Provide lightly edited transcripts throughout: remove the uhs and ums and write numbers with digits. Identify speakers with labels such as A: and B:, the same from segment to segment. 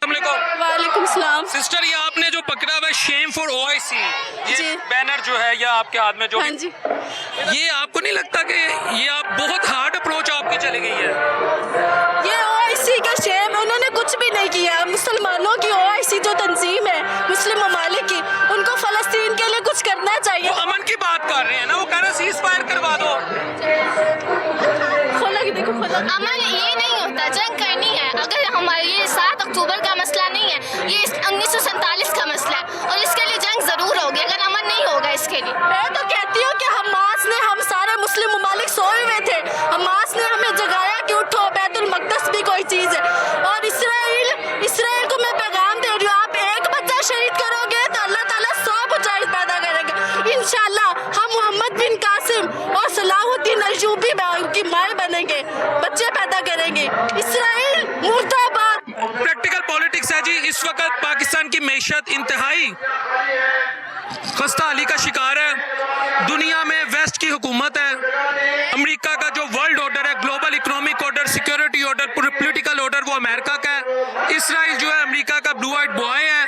A: वालेकुम सलाम।
B: सिस्टर, ये आपने जो पकड़ा हुआ है शेम फॉर ओआईसी, ये
A: जी।
B: बैनर जो है या आपके हाथ में जो
A: हाँ
B: भी,
A: जी,
B: ये आपको नहीं लगता कि ये आप बहुत हार्ड अप्रोच आपकी चली गई है?
A: ये ओआईसी का शेम, उन्होंने कुछ भी नहीं किया। मुसलमानों की ओआईसी जो तंजीम है मुस्लिम ममालिक की, उनको फलस्तीन के लिए कुछ करना चाहिए।
B: वो अमन की बात कर रहे हैं ना, वो कह रहे हैं सीज फायर करवा दो।
A: खोला कि देखो, खोला।
C: अमन ये नहीं होता, जंग करनी है। अगर हमारे ये 7 अक्टूबर का मसला नहीं है, ये 1947 का मसला है और इसके लिए जंग ज़रूर होगी अगर अमन नहीं होगा इसके लिए।
A: मैं तो कहती हूँ कि हमास ने, हम सारे मुस्लिम ममालिक सोए हुए थे, हमास ने हमें जगाया कि उठो, बैतुल मक़दस भी कोई चीज़ है। और इसराइल को मैं पैगाम दे रही हूँ, आप एक बच्चा शहीद करोगे तो अल्लाह ताला 100 मुजाहिद पैदा करेंगे। इंशाल्लाह हम मोहम्मद बिन कासिम और सलाहुद्दीन अय्यूबी की माएँ बनेंगे, बच्चे पैदा करेंगे। इसराइल मुर्दाबाद।
B: प्रैक्टिकल पॉलिटिक्स है जी। इस वक्त पाकिस्तान की मैशत इंतहाई खस्ता हाली का शिकार है। दुनिया में वेस्ट की हुकूमत है, अमेरिका का जो वर्ल्ड ऑर्डर है, global economic order, security order, political order, वो अमेरिका का है। इसराइल जो है अमेरिका का ब्लू आइड बॉय है।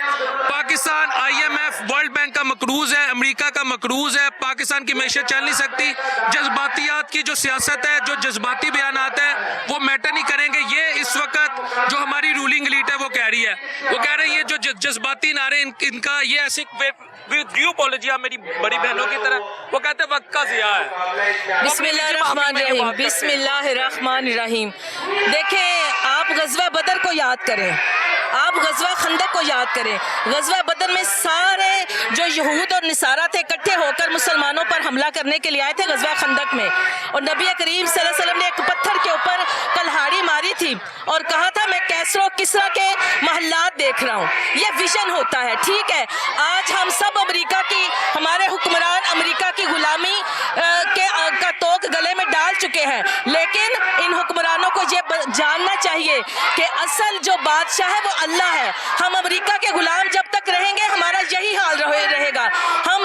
B: पाकिस्तान IMF वर्ल्ड बैंक का मकरूज है, अमेरिका का मकरूज है। पाकिस्तान की मैशत चल नहीं सकती। जज्बातियात की जो सियासत है, जो जज्बाती बयानात है, वो मैटर नहीं करेंगे। ये इस वक्त जो हमारी रूलिंग एलीट है वो कह रही है, वो कह रहे हैं ये जो जज्बाती नारे इनका ये ऐसे ड्यू पॉलिसी मेरी बड़ी बहनों की तरह, वो कहते हैं वक्त का ज़िया है।
D: बिस्मिल्लाहिर्रहमानिर्रहीम, बिस्मिल्लाहिर्रहमानिर्रहीम। देखें, आप गज़वा बदर को याद करें, आप गज़वा खंदक को याद करें। गज़वा बदर में सारे जो यहूद और निसारा थे इकट्ठे होकर मुसलमानों पर हमला करने के लिए आए थे गज़वा खंदक में, और नबी करीम सल्लल्लाहु अलैहि वसल्लम ने एक पत्थर के ऊपर कल्हाड़ी मारी थी और कहा था मैं कैसरो किसरा के महल्लात देख रहा हूँ। ये विजन होता है, ठीक है। आज हम सब अमेरिका की, हमारे हुक्मरान अमेरिका की गुलामी का तोक गले में डाल चुके हैं, लेकिन इन हुक्मरानों को ये जानना चाहिए कि असल जो बादशाह है वो अल्लाह है। हम अमेरिका के गुलाम जब तक रहेंगे हमारा यही हाल रहेगा। हम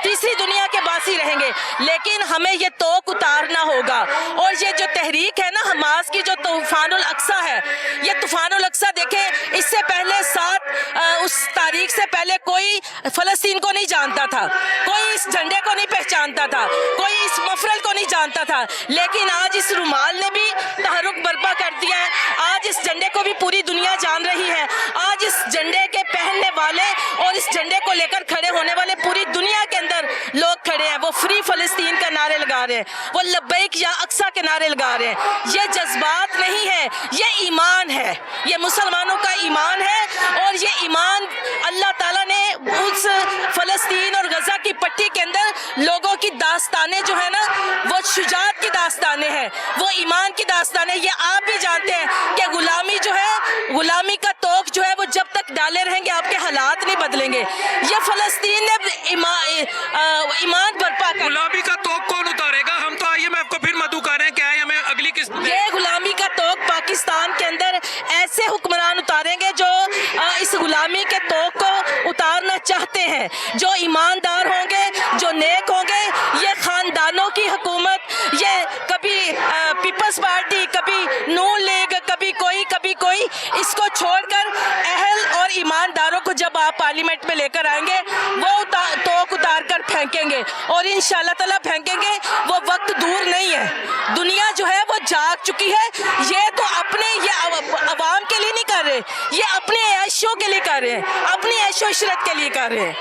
D: तीसरी दुनिया के बासी रहेंगे, लेकिन हमें ये तोक उतारना होगा। और ये जो तहरीक है ना हमास की, जो तूफानुल अक्सा है, ये तूफानुल अक्सा देखें, इससे पहले उस तारीख से पहले कोई फ़लस्तीन को नहीं जानता था, कोई इस झंडे को नहीं पहचानता था, कोई इस मफरल को नहीं जानता था, लेकिन आज इस रुमाल ने भी तहरुक बर्पा कर दिया है। आज इस झंडे को भी पूरी दुनिया जान रही है। आज इस झंडे के पहनने वाले और इस झंडे को लेकर खड़े होने वाले पूरी दुनिया के अंदर लोग खड़े हैं। वो फ्री फ़लस्तीन का नारे लगा रहे हैं, वो लब्बैक या अक्सा के नारे लगा रहे हैं। ये जज्बात नहीं है, ये ईमान है, ये मुसलमानों का ईमान है। और ये ईमान अल्लाह ताला ने उस फ़लस्तीन और गज़ा की पट्टी के अंदर लोगों की दास्तानें जो है ना, वो शुजात की दास्तानें हैं, वो ईमान की दास्तानें। ये आप भी जानते हैं कि गुलामी जो है, गुलामी का तोक जो है, वो जब तक डाले रहेंगे आपके हालात नहीं बदलेंगे। ये फ़लस्तीन ने ईमान बर्पा कर।
B: गुलामी का तोक कौन उतारेगा? हम तो IMF को फिर मदू कर रहे हैं, क्या है हमें अगली किस्त दे।
D: ये गुलामी का तोक पाकिस्तान के अंदर ऐसे हुक्मरान उतारेंगे जो इस गुलामी के तोक को उतारना चाहते हैं, जो ईमानदार होंगे, जो नेक होंगे। ये खानदानों की हुकूमत, ये कभी पीपल्स पार्टी, कभी नून लीग, कभी कोई, इसको छोड़कर अहल और ईमानदारों को जब आप पार्लियामेंट में लेकर आएंगे, वो तोक उतार कर फेंकेंगे और इंशाल्लाह ताला फेंकेंगे। वो वक्त दूर नहीं है, दुनिया जो है वो जाग चुकी है। ये तो अपने, ये अवाम के लिए नहीं कर रहे, ये अपने ऐशों के लिए कर रहे हैं, अपनी ऐशो इशरत के लिए कर रहे हैं।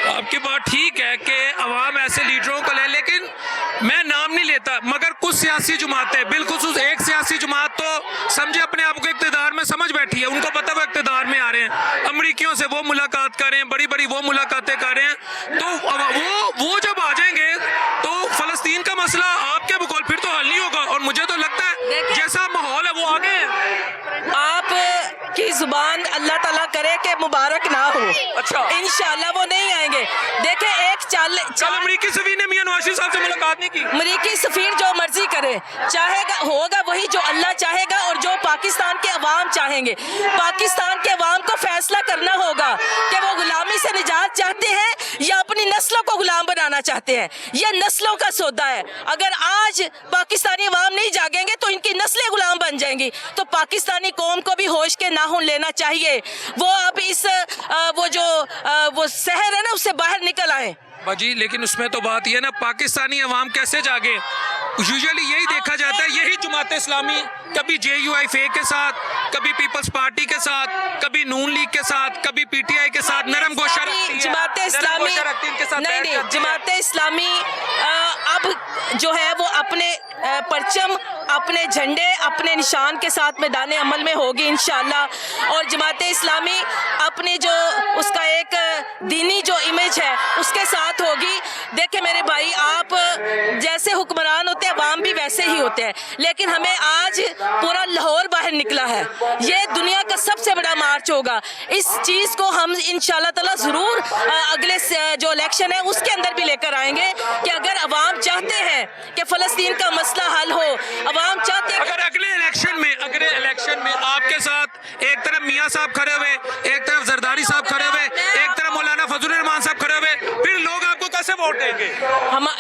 B: आपकी बात ठीक है कि अवाम ऐसे लीडरों को ले, लेकिन मैं नाम नहीं लेता, मगर कुछ सियासी जमातें, बिलखुसूस एक सियासी जमात तो समझे अपने आप को इक़्तिदार में समझ बैठी है। उनको पता वो इक़्तिदार में आ रहे हैं, अमरीकियों से वो मुलाकात कर रहे हैं, बड़ी बड़ी वो मुलाकातें कर रहे हैं। तो वो जब आ जाएंगे तो फ़लस्तीन का मसला आपके बकौल फिर तो हल नहीं होगा। और मुझे तो लगता है जैसा माहौल है वो आगे है।
D: आप की जुबान अल्लाह ताला करे कि मुबारक ना हो,
B: अच्छा,
D: इंशाल्लाह वो नहीं आएंगे। देखें, एक
B: कल अमरीकी सफीर ने मियां नवाज शरीफ साहब से मुलाकात नहीं की।
D: अमरीकी सफीर जो मर्जी करे, चाहेगा होगा वही जो अल्लाह चाहेगा और जो पाकिस्तान के عوام چاہیں گے. پاکستان کے عوام کو فیصلہ کرنا ہوگا کہ وہ غلامی سے نجات چاہتے ہیں یا اپنی نسلوں کو غلام بنانا چاہتے ہیں. یہ نسلوں کا سودا ہے. اگر آج پاکستانی عوام نہیں جاگیں گے تو ان کی نسلیں غلام بن جائیں گی. تو پاکستانی قوم کو بھی ہوش کے ناخن لینا چاہیے. وہ اب اس وہ سحر ہے نا اس سے باہر نکل آئیں.
B: جی لیکن اس میں تو بات یہ ہے نا پاکستانی عوام کیسے جاگے. یوزلی یہی دیکھا جاتا ہے, یہی جماعت اسلامی کبھی JUIF کے ساتھ, کبھی پیپلز پارٹی کے ساتھ, کبھی نون لیگ کے ساتھ, کبھی PTI کے ساتھ نرم گوشہ رکھتی ہے.
D: جماعت اسلامی نہیں, جماعت اسلامی اب جو ہے وہ اپنے پرچم, اپنے جھنڈے, اپنے نشان کے ساتھ میدان عمل میں ہوگی انشاءاللہ. اور جماعت اسلامی اپنی جو اس کا ایک دینی جو امیج ہے اس کے ساتھ ہوگی. دیکھیں میرے بھائی, آپ جیسے حکمران ہوتے ہیں عوام بھی ویسے ہی ہوتے ہیں, لیکن ہمیں آج پورا لاہور باہر نکلا ہے. یہ دنیا کا سب سے بڑا مارچ ہوگا. اس چیز کو ہم انشاءاللہ تعالی ضرور اگلے جو الیکشن ہے اس کے اندر بھی لے کر آئیں گے کہ اگر عوام چاہتے ہیں کہ فلسطین کا مسئلہ حل ہو, عوام چاہتے ہیں
B: اگر اگلے الیکشن میں آپ کے ساتھ ایک طرف میاں صاحب کھڑے ہوئے, ایک طرف زرداری صاحب کھڑے ہوئے, ایک طرف مولانا فضل الرحمان صاحب کھڑے ہوئے, پھر لوگ آپ کو کیسے ووٹ دیں گے؟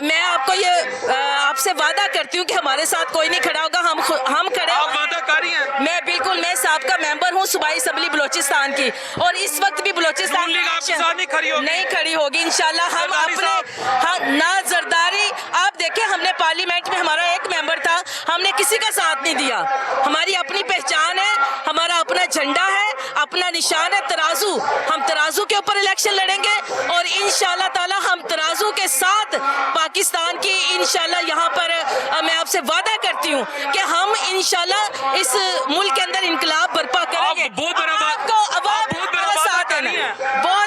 D: میں آپ کو یہ آپ سے وعدہ کرتی ہوں کہ ہمارے ساتھ کوئی نہیں کھڑا ہوگا. ہم کھڑے.
B: آپ وعدہ کاری ہیں؟
D: میں بالکل, میں سابقہ ممبر ہوں صوبائی اسمبلی بلوچستان کی, اور اس وقت بھی بلوچستان نہیں کھڑی ہوگی انشاءاللہ. ہم اپنے نہ زرداری, آپ دیکھیں ہم نے پارلیمنٹ میں ہمارا ایک ممبر تھا, ہم نے کسی کا ساتھ نہیں دیا. ہماری اپنی پہچان ہے, ہمارا اپنا جھنڈا ہے, اپنا نشان ہے ترازو. ہم ترازو کے اوپر الیکشن لڑیں گے اور انشاءاللہ تعالی ہم ترازو کے ساتھ پاکستان کی انشاءاللہ یہاں پر میں آپ سے وعدہ کرتی ہوں کہ ہم انشاءاللہ اس ملک کے اندر انقلاب برپا کریں گے. بہت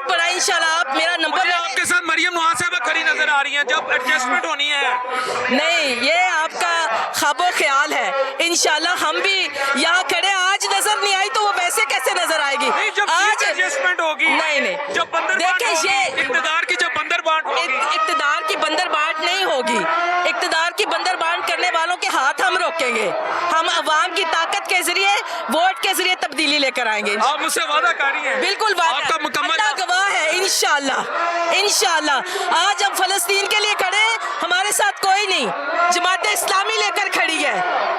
D: بڑا انشاءاللہ. آپ میرا نمبر,
B: آپ کے ساتھ مریم نواز صاحبہ کھڑی نظر آ رہی ہیں جب ایڈجسٹمنٹ ہونی ہے.
D: نہیں, یہ آپ کا خواب و خیال ہے. انشاءاللہ ہم بھی یہاں کھڑے, آج نظر نہیں آئی تو وہ ویسے کیسے نظر آئے گی.
B: آج ایڈجسٹمنٹ ہوگی.
D: نہیں, دیکھیں یہ
B: اقتدار کی جب بندر بانٹ ہوگی,
D: اقتدار کی بندر بانٹ نہیں ہوگی. اقتدار کی بندر بانٹ کرنے والوں کے ہاتھ ہم روکیں گے. ہم عوام کی طاقت کے ذریعے, ووٹ کے ذریعے تبدیلی لے کر آئیں گے.
B: آپ مجھ سے وعدہ کاری ہیں؟
D: بالکل وعدہ.
B: آپ کا مکمل
D: اللہ گواہ ہے. انشاءاللہ آج ہم فلسطین کے لیے کھڑے ہیں, ہمارے ساتھ کوئی نہیں. جماعت اسلامی لے کر کھڑی ہے,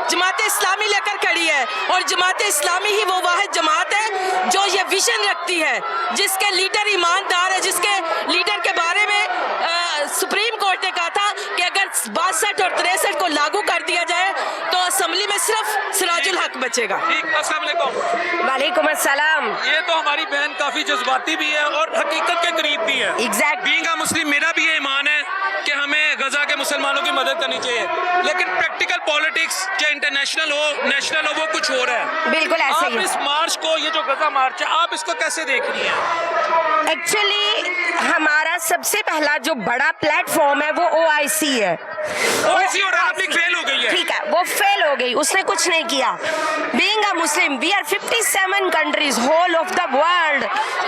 D: جماعت اسلامی لے کر کھڑی ہے. اور جماعت اسلامی ہی وہ واحد جماعت ہے جو یہ ویژن رکھتی ہے, جس کے لیڈر ایماندار ہے, جس کے لیڈر کے بارے میں سپریم کورٹ نے کہا تھا کہ اگر 62 اور 63 کو لاگو کر دیا جائے تو اسمبلی میں صرف سراج الحق بچے گا.
B: السلام علیکم.
E: وعلیکم السلام.
B: یہ تو ہماری بہن کافی جذباتی بھی ہے اور حقیقت کے قریب بھی ہے.
E: ایگزیکٹ.
B: بینگ اے مسلم میرا بھی یہ ایمان ہے کہ ہمیں غزہ کے مسلمانوں کی مدد کرنی چاہیے, لیکن پریکٹیکل پالیٹکس چاہے انٹرنیشنل ہو نیشنل ہو وہ کچھ ہو رہا ہے.
E: بالکل ایسے
B: آپ
E: ہی.
B: اس مارچ کو, یہ جو غزہ مارچ ہے, آپ اس کو کیسے دیکھ رہی ہیں؟
E: ایکچولی ہمارا سب سے پہلا جو بڑا پلیٹ فارم ہے وہ OIC ہے.
B: OIC اور عرب لیگ فیل ہو گئی ہے.
E: ٹھیک ہے, وہ فیل ہو گئی, اس نے کچھ نہیں کیا. Being a Muslim we are 57 countries whole of the world,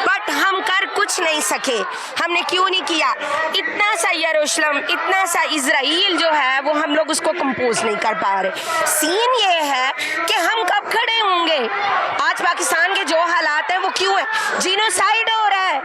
E: but ہم کر کچھ نہیں سکے. ہم نے کیوں نہیں کیا؟ اتنا سا یروشلم, اتنا سا اسرائیل جو ہے وہ ہم لوگ اس کو کمپوز نہیں کر پا رہے. سین یہ ہے کہ ہم کب کھڑے ہوں گے. آج پاکستان کے جو حالات ہیں وہ کیوں ہے؟ جینوسائیڈ ہو رہا ہے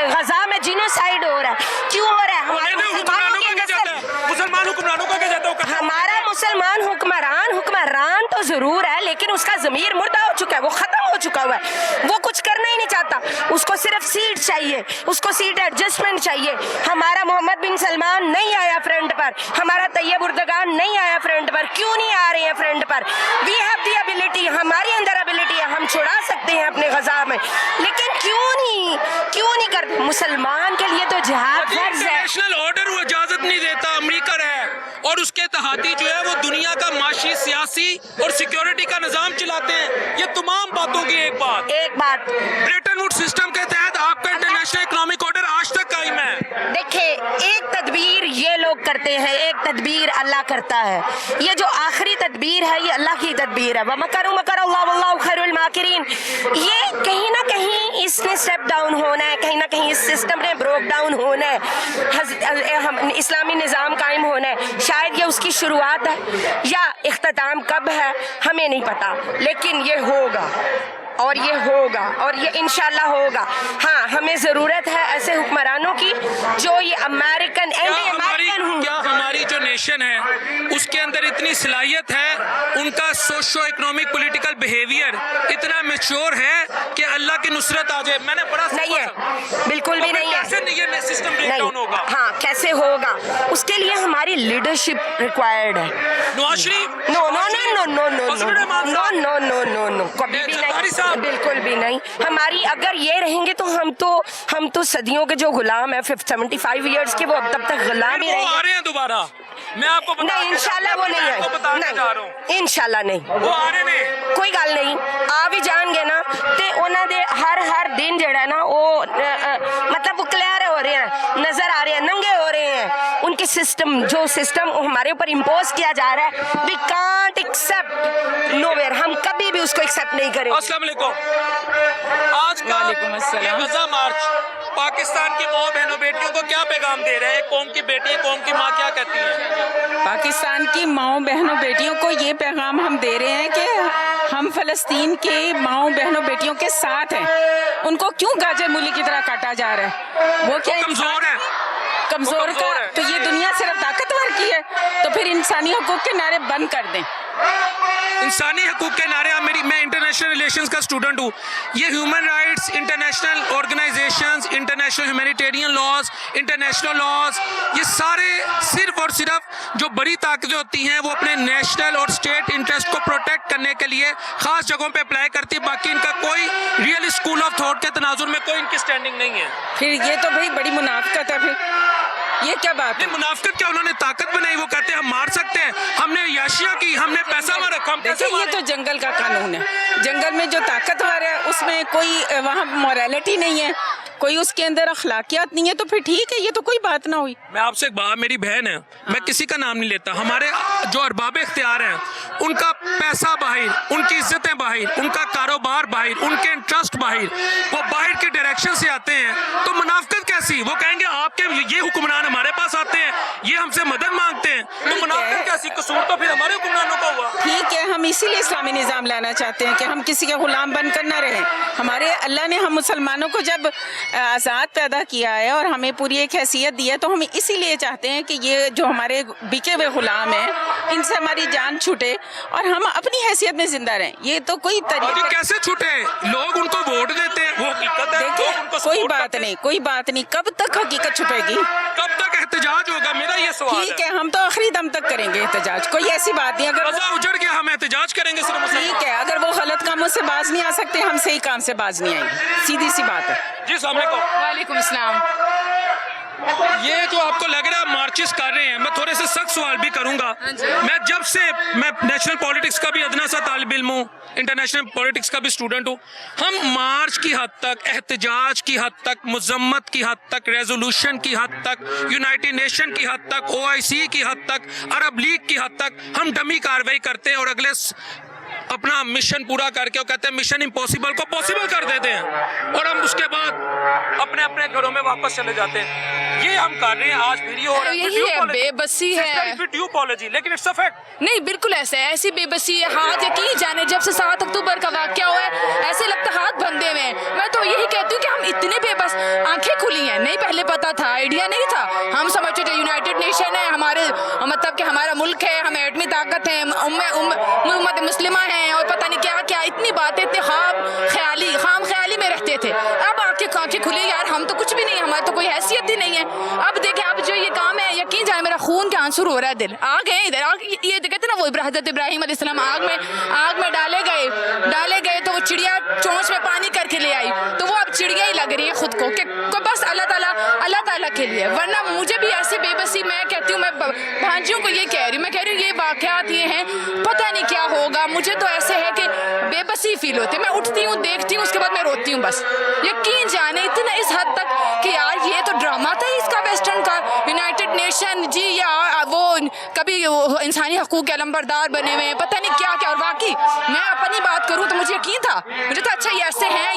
E: غزہ میں, جینوسائیڈ ہو رہا ہے. کیوں ہو رہا ہے؟ ہمارے
B: مسلمان حکمرانوں کا کیا جاتا ہے؟
E: ہمارا مسلمان حکمران تو ضرور ہے, لیکن اس کا ضمیر مردہ ہو چکا ہے, وہ ختم ہو چکا ہوا ہے. وہ کچھ کرنا ہی نہیں چاہتا. اس کو صرف سیٹ چاہیے, اس کو سیٹ ایڈجسٹمنٹ چاہیے. ہمارا محمد بن سلمان نہیں آیا فرنٹ پر, ہمارا طیب اردگان نہیں آیا فرنٹ پر. کیوں نہیں آ رہے ہیں فرنٹ پر؟ وی ہیو دی ابیلٹی, ہمارے اندر ابیلٹی ہے, ہم چھڑا سکتے ہیں اپنے غزہ میں, لیکن کیوں نہیں کرتے؟ مسلمان کے لیے تو جہاد فرض ہے.
B: نیشنل آرڈر وہ اجازت نہیں دیتا. امریکہ ہے اور اس کے اتحادی جو ہے وہ دنیا کا معاشی, سیاسی اور سیکیورٹی کا نظام چلاتے ہیں. یہ تمام باتوں کی ایک بات, بریٹن ووڈ سسٹم کے تحت آپ کا انٹرنیشنل اکنامک آرڈر آج تک قائم ہے.
E: دیکھیں, ایک تدبیر یہ لوگ کرتے ہیں, ایک تدبیر اللہ کرتا ہے. یہ جو آخری تدبیر ہے یہ اللہ کی تدبیر ہے. وَمَكَرُوا مَكَرَ اللَّهُ وَاللَّهُ خَيْرُ الْمَاكِرِينَ. یہ کہیں نہ کہیں कहीं इसने स्टेप डाउन होना है, कहीं ना कहीं इस सिस्टम ने ब्रोक डाउन होना है, इस्लामी निज़ाम कायम होना है। शायद ये उसकी शुरुआत है या इख्तिताम कब है हमें नहीं पता, लेकिन ये होगा और ये होगा और ये इंशाल्लाह होगा। हाँ, हमें ज़रूरत है ऐसे हुक्मरानों की जो ये अमेरिकन
B: क्या हमारी जो नेशन है उसके अंदर इतनी सलाहियत है, उनका सोशो इकोनॉमिक पॉलिटिकल बिहेवियर इतना मैच्योर है कि अल्लाह की नुसरत आ जाए? मैंने बड़ा
E: नहीं है, बिल्कुल भी नहीं है।
B: कैसे ये सिस्टम ब्रेक डाउन होगा?
E: हाँ, कैसे होगा? उसके लिए हमारी लीडरशिप रिक्वायर्ड है।
B: Nawaz Sharif?
E: No no no no no no no no no no no, कभी भी नहीं, बिल्कुल भी नहीं। हमारी अगर ये रहेंगे तो हम तो सदियों के जो गुलाम है 75 इयर्स के, वो अब तक गुलाम ही
B: वो
E: रहेंगे।
B: आ रहे हैं दोबारा, मैं आपको
E: नहीं, इंशाल्लाह वो नहीं
B: बताने जा रहा हूँ।
E: है, इंशाल्लाह नहीं,
B: वो आ रहे ने
E: कोई गल नहीं। आ भी जाएंगे ना ते उन्हों दे हर दिन जड़ा ना वो मतलब वो क्लियर हो रहे हैं, नजर आ रहे हैं, नंगे हो रहे हैं। उनके जो सिस्टम हमारे ऊपर इम्पोज किया जा रहा है, वी कांट एक्सेप्ट नोवेयर, हम कभी भी उसको एक्सेप्ट नहीं करेंगे।
B: अस्सलाम वालेकुम। आज का ये गज़ा मार्च पाकिस्तान की माँ बहनों बेटियों को क्या पैगाम दे रहे हैं? कौम की बेटी, कौम की माँ क्या कहती है?
F: पाकिस्तान की माओ बहनों बेटियों को ये पैगाम हम दे रहे हैं कि हम फ़लस्तीन के माओ बहनों बेटियों के साथ हैं। उनको क्यों गाजर मूली की तरह काटा जा रहा है? वो क्या
B: कमजोर है,
F: कमजोर का तो ये दुनिया सिर्फ ताकतवर की है, तो फिर इंसानी हकूक के नारे बंद कर दें।
B: इंसानी हकूक के नारे, मैं इंटरनेशनल रिलेशंस का स्टूडेंट हूँ। ये human rights, international organisations, international humanitarian laws, international laws, ये सारे सिर्फ और सिर्फ जो बड़ी ताकतें होती हैं वो अपने नेशनल और स्टेट इंटरेस्ट को प्रोटेक्ट करने के लिए खास जगहों पे अप्लाई करती है। बाकी इनका कोई रियल स्कूल ऑफ थॉट के तनाजुर में कोई इनकी स्टैंडिंग नहीं है।
F: फिर ये तो भाई बड़ी मुनाफिकत है। फिर ये क्या बात है?
B: मुनाफिकत क्या, उन्होंने ताकत बनाई, वो कहते हैं हम मार सकते हैं, हमने याशिया की, हमने पैसा मारा, हम कैसे
F: देखिए, ये तो जंगल का कानून है। जंगल में जो ताकतवर है उसमें कोई वहाँ मोरालिटी नहीं है, कोई उसके अंदर अखलाकियात नहीं है, तो फिर ठीक है, ये तो कोई बात ना हुई।
B: मैं आपसे एक बात, मेरी बहन है, मैं किसी का नाम नहीं लेता, हमारे जो अरबाब इख्तियार हैं उनका पैसा बाहर, उनकी इज्जतें बाहर, उनका कारोबार बाहर, उनके इंटरेस्ट बाहर, वो बाहर के डायरेक्शन से आते हैं, तो मुनाफिकत कैसी? वो कहेंगे आपके ये हुक्मरान हमारे पास आते हैं, ये हमसे मदद मांगते हैं, तो मुनाफिकत कैसी? कसूर तो फिर हमारे हुक्मरानों का हुआ।
F: ठीक है, हम इसीलिए इस्लामी निज़ाम लाना चाहते हैं कि हम किसी के गुलाम बनकर ना रहें। हमारे अल्लाह ने हम मुसलमानों को जब आज़ाद पैदा किया है और हमें पूरी एक हैसियत दी है, तो हम इसीलिए चाहते हैं कि ये जो हमारे बिके हुए गुलाम हैं इनसे हमारी जान छूटे और हम अपनी हैसियत में जिंदा रहें। ये तो कोई तरीका
B: कैसे छूटे? लोग उनको वोट देते हैं, वो हकीकत है।
F: देखिए, कोई बात नहीं, कोई बात नहीं, कब तक हकीकत छुपेगी?
B: कब तक एहतजाज होगा? मेरा ये सवाल
F: ठीक है, हम तो आखिरी दम तक करेंगे एहतजाज, कोई ऐसी बात नहीं। अगर
B: रज़ा उजड़ गया हम एहतजाज करेंगे सिर्फ।
F: ठीक है, अगर वो गलत कामों से बाज नहीं आ सकते, हम सही काम से बाज नहीं आएंगे, सीधी सी बात है।
B: जी अस्सलाम वालेकुम।
G: वालेकुम अस्सलाम।
B: ये जो आपको लग रहा है मार्चेस कर रहे हैं, मैं थोड़े से सख्त सवाल भी करूंगा। मैं नेशनल पॉलिटिक्स का भी अदना सा तालिब इल्म हूँ, इंटरनेशनल पॉलिटिक्स का भी स्टूडेंट हूँ। हम मार्च की हद तक, एहतजाज की हद तक, मुजम्मत की हद तक, रेजोल्यूशन की हद तक, यूनाइटेड नेशन की हद तक, OIC की हद तक, अरब लीग की हद तक हम डमी कार्रवाई करते हैं और अगले अपना मिशन पूरा करके वो कहते हैं मिशन इम्पॉसिबल को पॉसिबल कर देते हैं और हम उसके बाद अपने अपने घरों में वापस चले जाते हैं। ये हम कर रहे हैं आज वीडियो,
G: यही है, बेबसी है,
B: लेकिन इट्स अ फैक्ट।
G: नहीं, बिल्कुल ऐसा है, ऐसी बेबसी है। हाथ यकीन जाने जब से 7 अक्टूबर का वाकया हुआ है, ऐसे लगता हाथ बंधे हुए हैं। मैं तो यही कहती हूँ कि हम इतने बेबस, आंखें खुली हैं, नहीं पहले पता था, आइडिया नहीं था। हम समझते थे यूनाइटेड नेशन है हमारे, मतलब कि हमारा मुल्क है, हम एटमी ताकत है, उम्मत मुस्लिमा है और पता नहीं क्या क्या, इतनी बातें, इतने खाम ख्याली में रहते थे। अब आंखें खुली यार, हम तो कुछ भी नहीं, हमारी तो कोई हैसियत ही नहीं है। अब देखें, अब जो ये काम है, यकीन जाने मेरा खून के आंसू हो रहा है, दिल आ गए इधर। ये कहते ना, वो हज़रत इब्राहिम अलैहिस्सलाम आग में डाले गए तो वो चिड़िया चोंच में पानी करके ले आई, तो वो अब चिड़िया ही लग रही है खुद को कि बस अल्लाह ताला के लिए। वरना मुझे भी ऐसी बेबसी, मैं कहती हूँ, मैं भांजियों को ये कह रही हूँ, मैं कह रही हूँ ये वाक़यात ये हैं, पता नहीं क्या होगा। मुझे तो ऐसे है कि बेबसी फील होती है, मैं उठती हूँ, देखती हूँ, उसके बाद मैं रोती हूँ बस। यकीन जाने इतना इस हद तक कि यार ये तो ड्रामा था इसका, वेस्टर्न का, यूनाइटेड यूनाइटेड नेशन जी या वो कभी वो इंसानी हकूक़ के अलंबरदार बने हुए हैं, पता नहीं क्या क्या। और वाकई मैं अपनी बात करूँ तो मुझे यकीन था, मुझे तो अच्छा ये ऐसे हैं,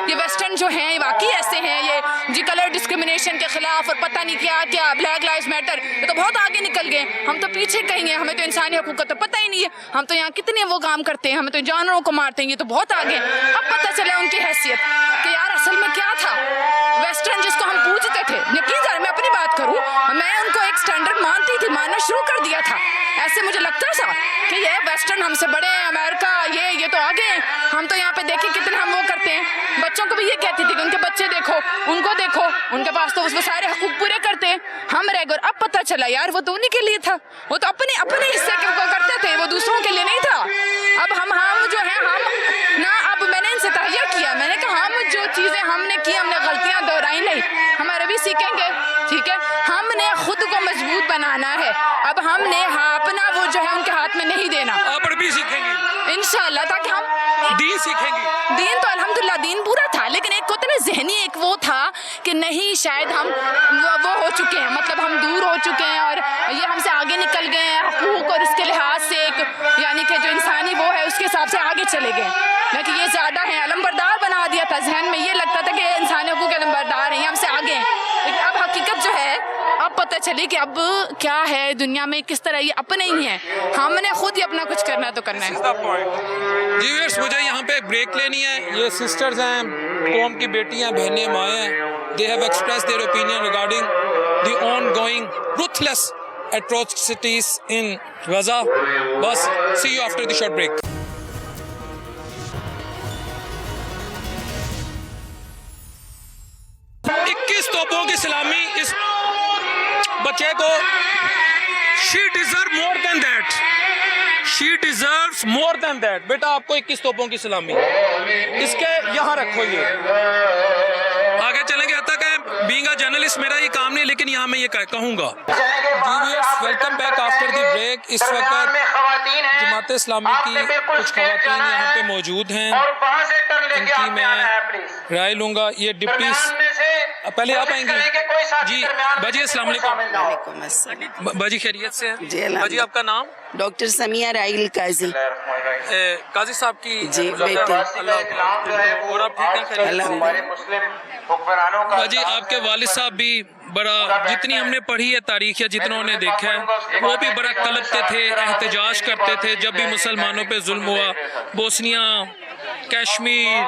G: ये वेस्टर्न जो हैं वाकई ऐसे हैं, ये जी कलर डिस्क्रिमिनेशन के खिलाफ और पता नहीं क्या क्या, ब्लैक लाइव्स मैटर, ये तो बहुत आगे निकल गए। हम तो पीछे कहीं हैं, हमें तो इंसानी हकूक़ का तो पता ही नहीं है। हम तो यहाँ कितने वो काम करते हैं, हमें तो जानवरों को मारते हैं, ये तो बहुत आगे। अब पता चला उनकी हैसियत कि यार असल में क्या था। वेस्टर्न जिसको हम पूछते थे, यकीन जाए मैं अपनी बात करूँ, मैं उनको एक स्टैंडर्ड मानती थी, मानना शुरू कर दिया था। ऐसे मुझे लगता था कि ये वेस्टर्न हमसे बड़े हैं, अमेरिका ये तो आगे हैं। हम तो यहाँ पे देखें कितने हम वो करते हैं। बच्चों को भी ये कहती थी कि उनके बच्चे देखो, उनको देखो, उनके पास तो वो सारे हकूक़ पूरे करते हैं, हम रह गए। अब पता चला यार वो तो उन्हीं के लिए था, वो तो अपने हिस्से के वो करते थे, वो दूसरों के लिए नहीं था। अब हम जो है हम ना, अब मैंने इनसे तहैया किया, मैंने कहा हम जो चीज़ें हमने की, हमने गलतियाँ दोहराई नहीं, हमारे भी सीखेंगे, ठीक है। हमने खुद को मजबूत बनाना है, अब हमने अपना वो जो है उनके हाथ में नहीं देना।
B: आप अरबी सीखेंगी
G: इंशाल्लाह, ताकि हम
B: दीन सीखेंगी।
G: दीन तो अल्हम्दुलिल्लाह दीन पूरा था, लेकिन एक होता ना जहनी, एक वो था कि नहीं शायद हम वो हो चुके हैं, मतलब हम दूर हो चुके हैं और ये हमसे आगे निकल गए हैं हकूक़ और इसके लिहाज से, एक यानी कि जो इंसानी वो है उसके हिसाब से आगे चले गए। लेकिन ये ज़्यादा है, अलंबरदार बना दिया था जहन में, ये लगता था कि इंसानी हकूक़ के अलंबरदार हैं, ये हमसे आगे हैं। लेकिन अब हकीकत जो है अब पता चली कि अब क्या है दुनिया में, किस तरह ये अपने ही हैं, हमने खुद ही अपना कुछ करना तो करना है।
B: जी व्यूअर्स, मुझे यहाँ पे एक ब्रेक लेनी है। ये सिस्टर्स हैं, कौम की बेटियाँ, बहनें, माएँ हैं। They have expressed their opinion regarding the ongoing ruthless atrocities in Gaza. बस see you after the short break. तोपों की सलामी इस बच्चे को, she deserve more than that, she deserve more than that. बेटा आपको 21 तोपों की सलामी, इसके यहाँ रखो। ये आगे चलेंगे, हद तक है बीइंग अ जर्नलिस्ट मेरा ये काम नहीं, लेकिन यहाँ मैं ये कहूँगा। Welcome back after the break. इस वक्त जमात इस्लामी की कुछ खवातीन यहाँ पे मौजूद हैं, इनकी मैं राय लूँगा। ये डिप्टी, पहले आप आएंगे जी। बाजी अस्सलाम वालेकुम। बाजी खैरियत से है
H: जी?
B: बाजी आपका नाम?
H: डॉक्टर समिया राइल काजी।
B: काजी साहब की
H: जी बेटी।
B: और आप ठीक हैं, खैरियत से? बाजी आपके वालिद साहब भी बड़ा, जितनी हमने पढ़ी है तारीख या जितना उन्हें देखा है, वो भी बड़ा कलपते थे, एहतजाज करते थे जब भी मुसलमानों पे जुल्म हुआ। बोस्निया, कश्मीर,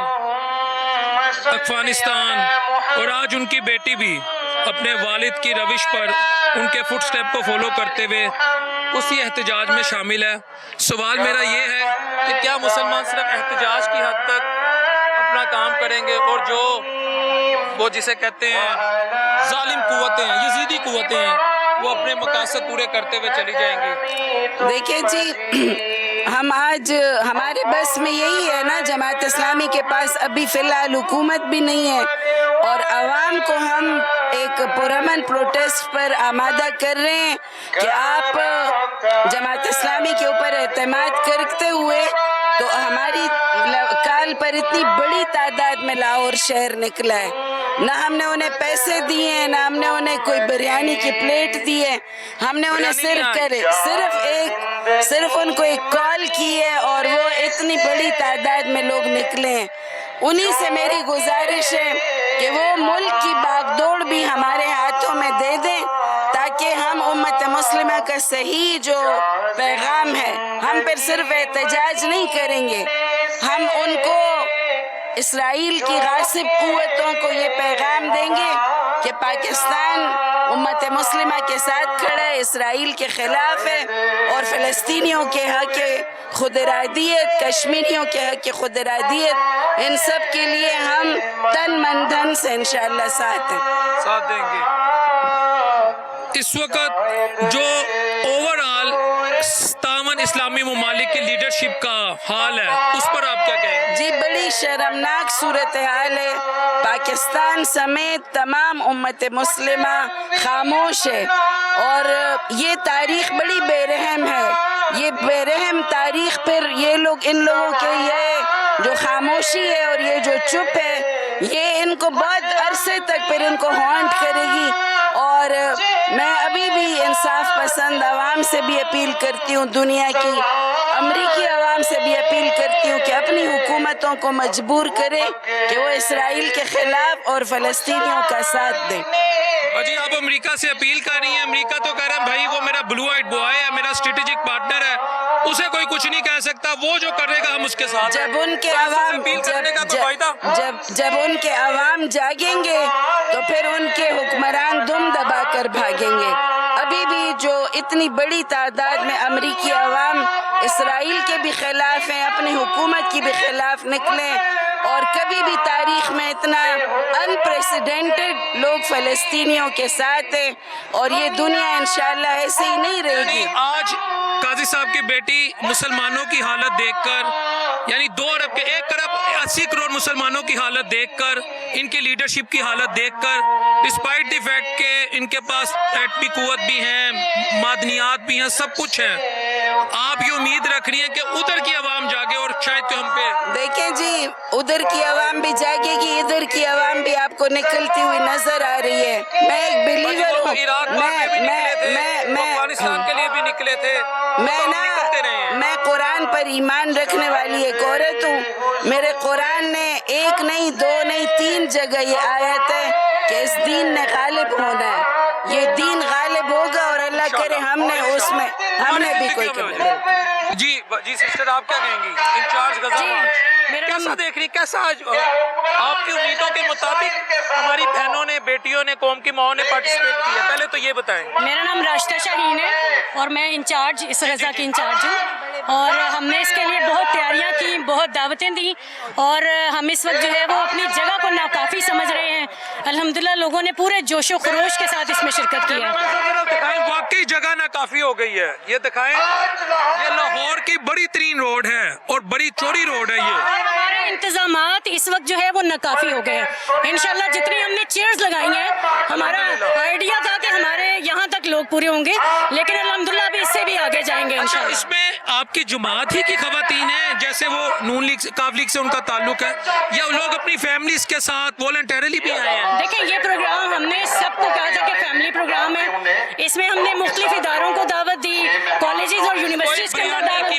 B: अफगानिस्तान, और आज उनकी बेटी भी अपने वालिद की रविश पर उनके फुट स्टेप को फॉलो करते हुए उसी एहतजाज में शामिल है। सवाल मेरा ये है कि क्या मुसलमान सिर्फ एहतजाज की हद तक अपना काम करेंगे और जो वो जिसे कहते हैं जालिम कुव्वतें हैं, यजीदी कुव्वतें हैं, वो अपने मकासद पूरे करते हुए चली जाएंगी?
H: देखिए जी, हम आज हमारे बस में यही है ना, जमात इस्लामी के पास अभी फ़िलहाल हुकूमत भी नहीं है और आवाम को हम एक पुरअमन प्रोटेस्ट पर आमादा कर रहे हैं कि आप जमात इस्लामी के ऊपर एतमाद करते हुए, तो हमारी काल पर इतनी बड़ी तादाद में लाहौर शहर निकला है, ना हमने उन्हें पैसे दिए हैं, ना हमने उन्हें कोई बिरयानी की प्लेट दी है, हमने उन्हें सिर्फ उनको एक कॉल की है और वो इतनी बड़ी तादाद में लोग निकले हैं। उन्हीं से मेरी गुजारिश है कि वो मुल्क की बागडोर भी हमारे हाथों में दे दें, ताकि हम उम्मत मुस्लिमा का सही जो पैगाम है, हम फिर सिर्फ एहतजाज नहीं करेंगे, हम उनको इसराइल की गासिब कुव्वतों को ये पैगाम देंगे कि पाकिस्तान उम्मत मुस्लिमा के साथ खड़ा है, इसराइल के खिलाफ है और फ़लस्तीनियों के हक़ खुद इरादियत, कश्मीरियों के हक़ खुद इरादियत, इन सब के लिए हम तन मन धन से इंशाअल्लाह साथ
B: देंगे। इस वक्त जो ओवरऑल 57 इस्लामी ममालिक की लीडरशिप का हाल है, उस पर आप क्या कहेंगे?
H: जी, बड़ी शर्मनाक सूरत हाल है। पाकिस्तान समेत तमाम उम्मत मुस्लिमा खामोश है और ये तारीख बड़ी बेरहम है। ये बेरहम तारीख पर ये लोग, इन लोगों के ये जो खामोशी है और ये जो चुप है, ये इनको बहुत अरसे तक फिर इनको हॉन्ट करेगी और اور میں ابھی بھی انصاف پسند عوام سے بھی اپیل کرتی ہوں, دنیا کی امریکی عوام سے بھی اپیل کرتی ہوں کہ اپنی حکومتوں کو مجبور کرے کہ وہ اسرائیل کے خلاف اور فلسطینیوں کا ساتھ دیں.
B: جی آپ امریکہ سے اپیل کر رہی ہیں, امریکہ تو کہہ رہا ہے بھائی وہ میرا بلو آئٹ بوائے ہے, میرا اسٹریٹجک پارٹنر ہے, اسے کوئی کچھ نہیں کہہ سکتا, وہ جو کرے گا ہم اس کے ساتھ.
H: جب ان کے عوام جب ان کے عوام جاگیں گے تو پھر ان کے حکمران دم دبا کر بھاگیں گے. ابھی بھی جو اتنی بڑی تعداد میں امریکی عوام اسرائیل کے بھی خلاف ہیں, اپنی حکومت کی بھی خلاف نکلیں, اور کبھی بھی تاریخ میں اتنا انپریسیڈنٹڈ لوگ فلسطینیوں کے ساتھ ہیں, اور یہ دنیا انشاءاللہ ایسے ہی نہیں رہے گی.
B: یعنی آج قاضی صاحب کی بیٹی مسلمانوں کی حالت دیکھ کر, یعنی 2 ارب کے 1 ارب 80 کروڑ مسلمانوں کی حالت دیکھ کر, ان کی لیڈرشپ کی حالت دیکھ کر, ڈسپائٹ دی فیکٹ کہ ان کے پاس ایٹمی قوت بھی ہیں, معدنیات بھی ہیں, سب کچھ ہے, آپ یہ امید رکھ رہی ہیں کہ ادھر کی عوام جاگے اور شاید کہ ہم پہ
H: دیکھیں جی, ادھر کی عوام بھی جاگے گی, ادھر کی عوام بھی آپ کو نکلتی ہوئی نظر آ رہی ہے. میں ایک بلیور ہوں,
B: افغانستان کے لیے بھی نکلے تھے,
H: میں قرآن پر ایمان رکھنے والی ایک عورت ہوں. میرے قرآن نے 1 نہیں 2 نہیں 3 جگہ یہ آیت ہے کہ اس دین نے غالب ہونا ہے, یہ دین غالب ہوگا, اور اللہ کرے ہم نے بھی کوئی
B: جی سسٹر آپ کیا کہیں گی, انچارج غزہ مارچ کیسا دیکھ رہی, کیسا آج آپ کی امیدوں کے مطابق ہماری بہنوں نے, بیٹیوں نے, قوم کی ماؤں نے پارٹیسپیٹ کیا, پہلے تو یہ بتائیں.
I: میرا نام راشدہ شاہین ہے اور میں انچارج اس غزہ کی انچارج ہوں, اور ہم نے اس کے لیے بہت تیاریاں کی, بہت دعوتیں دیں, اور ہم اس وقت جو ہے وہ اپنی جگہ کو ناکافی سمجھ رہے ہیں. الحمدللہ لوگوں نے پورے جوش و خروش کے ساتھ اس میں شرکت کی ہے.
B: واقعی جگہ ناکافی ہو گئی ہے, یہ دکھائیں, یہ لاہور کی بڑی ترین روڈ ہے اور بڑی چوڑی روڈ ہے. یہ
I: ہمارے انتظامات اس وقت جو ہے وہ ناکافی ہو گئے ہیں. انشاءاللہ جتنی ہم نے چیئرز لگائی ہیں, ہمارا آئیڈیا تھا کہ ہمارے یہاں تک لوگ پورے ہوں گے, لیکن الحمدللہ ابھی اس سے بھی آگے جائیں گے انشاءاللہ.
B: اس میں آپ کی جماعت ہی کی خواتین ہیں, جیسے وہ نون لیگ کاف لیگ سے ان کا تعلق ہے, یا لوگ اپنی فیملیز کے ساتھ والنٹیرلی بھی آئے ہیں؟
I: دیکھیں یہ پروگرام ہم نے سب کو کہا تھا کہ فیملی پروگرام ہے, اس میں ہم نے مختلف اداروں کو دعوت دی, کالجز اور یونیورسٹیز کے اندر دعوت دی.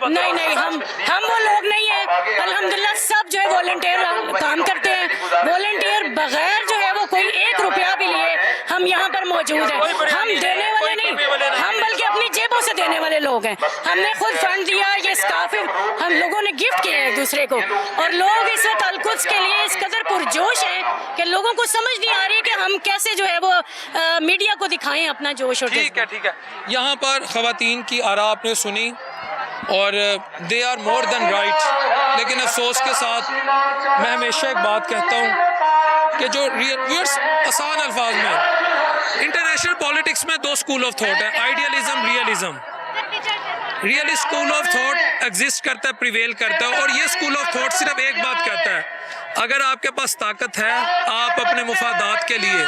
I: نہیں ہم وہ لوگ نہیں ہیں. الحمدللہ سب جو ہے والنٹیئر کام کرتے ہیں, والنٹیئر بغیر جو ہے وہ کوئی 1 روپیہ بھی لیے ہم یہاں پر موجود ہیں. ہم دینے والے نہیں, ہم بلکہ اپنی جیبوں سے دینے والے لوگ ہیں. ہم نے خود فنڈ دیا, یہ اسکارف ہم لوگوں نے گفٹ کیے ایک دوسرے کو, اور لوگ اس وقت القدس کے لیے اس قدر پرجوش ہیں کہ لوگوں کو سمجھ نہیں آ رہی کہ ہم کیسے جو ہے وہ میڈیا کو دکھائیں اپنا جوش. اور
B: ٹھیک ہے. یہاں پر خواتین کی آراء آپ نے سنی, اور they are more then right, لیکن افسوس کے ساتھ میں ہمیشہ ایک بات کہتا ہوں کہ جو آسان الفاظ میں, انٹرنیشنل پالیٹکس میں 2 اسکول آف تھاٹ ہے, idealism, realism. Real school of thought exist کرتا ہے, پریویل کرتا ہے, اور یہ اسکول آف تھاٹ صرف ایک بات کہتا ہے, اگر آپ کے پاس طاقت ہے, آپ اپنے مفادات کے لیے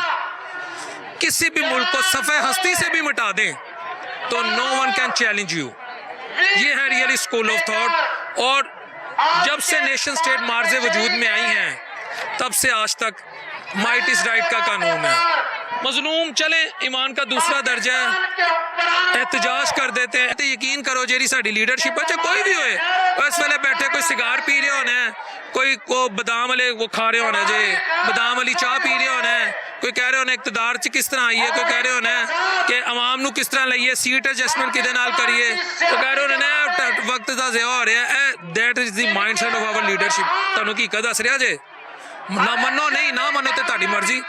B: کسی بھی ملک کو صفحہ ہستی سے بھی مٹا دیں تو no one can challenge you. یہ ہے ریئل اسکول آف تھاٹ, اور جب سے نیشن سٹیٹ مارز وجود میں آئی ہیں تب سے آج تک مائٹ از رائٹ کا قانون ہے. مظلوم چلیں ایمان کا دوسرا درجہ ہے, احتجاج کر دیتے ہیں. یقین کرو جیری ساڑی لیڈرشپ ہے, چاہے کوئی بھی ہوئے, اس ویلے بیٹھے کوئی سگار پی رہے ہونے ہیں, کوئی بادام والے وہ کھا رہے ہونے, جی بادام والی چاہ پی رہے ہونے ہیں, کوئی کہہ رہے ہونے اقتدار سے کس طرح آئی ہے, کوئی کہہ رہے ہونے کہ عوام نو کس طرح لئیے, سیٹ ایڈجسٹمنٹ کدے نال کریے, کوئی کہہ رہے ہونے وقت دا ضیاء ہو رہا ہے. That is the mindset of our leadership. تانوں کی حقیقت دس رہا جے, نہ منو نہیں, نہ منو تے تہاڈی مرضی.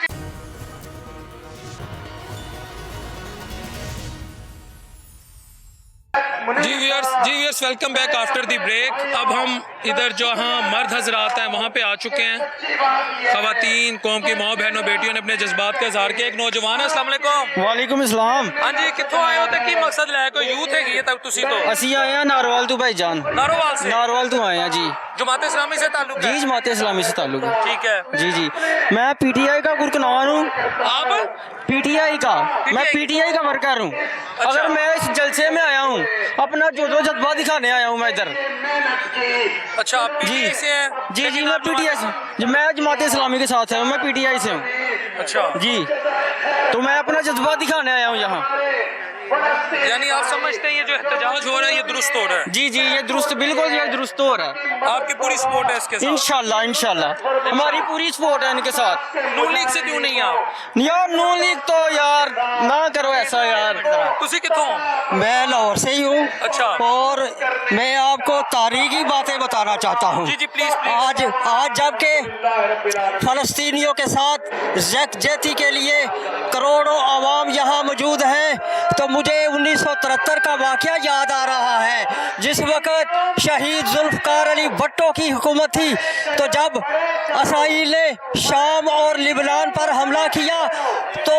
B: جی viewers welcome back after the break. اب ہم ادھر جہاں مرد حضرات ہیں وہاں پہ آ چکے ہیں. خواتین, قوم کی ماں بہنوں بیٹیوں نے اپنے جذبات کا اظہار کیا. ایک نوجوان ہے, السلام علیکم.
J: وعلیکم السلام.
B: ہاں جی, کتوں آئے ہوتے, کی مقصد لے کوئی یوتھ ہے گی تک تسی تو؟
J: اسی آئے ہیں ناروال تو بھائی جان.
B: ناروال سے؟
J: ناروال تو آئے ہیں جی.
B: جماعت اسلامی سے تعلق ہے؟
J: جی جماعت اسلامی سے تعلق ہے.
B: ٹھیک ہے.
J: جی میں پی ٹی آئی کا گرکنوان ہوں.
B: آپ
J: پی ٹی آئی کا, میں پی ٹی آئی کا ورکر ہوں. اگر میں اس جلسے میں آیا ہوں, اپنا جو جذبہ دکھانے آیا ہوں میں ادھر.
B: اچھا, آپ پی ٹی آئی سے ہیں؟
J: جی میں پی ٹی آئی سے, میں جماعت اسلامی کے ساتھ ہوں, میں پی ٹی آئی سے ہوں.
B: اچھا
J: جی. तो मैं अपना जज्बा दिखाने आया हूँ यहाँ।
B: यानी आप समझते हैं ये जो एहतजाज हो रहा है ये दुरुस्त हो रहा है?
J: जी जी, ये दुरुस्त, बिल्कुल ये दुरुस्त हो रहा है।
B: आपकी पूरी सपोर्ट है इसके साथ?
J: इंशाल्लाह इंशाल्लाह हमारी पूरी सपोर्ट है इनके साथ।
B: नून लीग से क्यों नहीं आप?
J: यार नून लीग तो यार ना करो ऐसा यार।
B: तुसी कितों?
J: मैं लाहौर से ही हूँ।
B: अच्छा।
J: और मैं आपको तारीखी बातें बताना चाहता हूँ।
B: जी जी प्लीज प्लीज।
J: आज जबकि फलस्तीनियों के साथ यकजहती के लिए करोड़ों आवाम यहाँ मौजूद हैं, तो मुझे 1973 का वाक़या याद आ रहा है, जिस वक़्त शहीद जुल्फ़कार अली भुट्टो की हुकूमत थी। तो जब इसराइल ने शाम और लिबनान पर हमला किया तो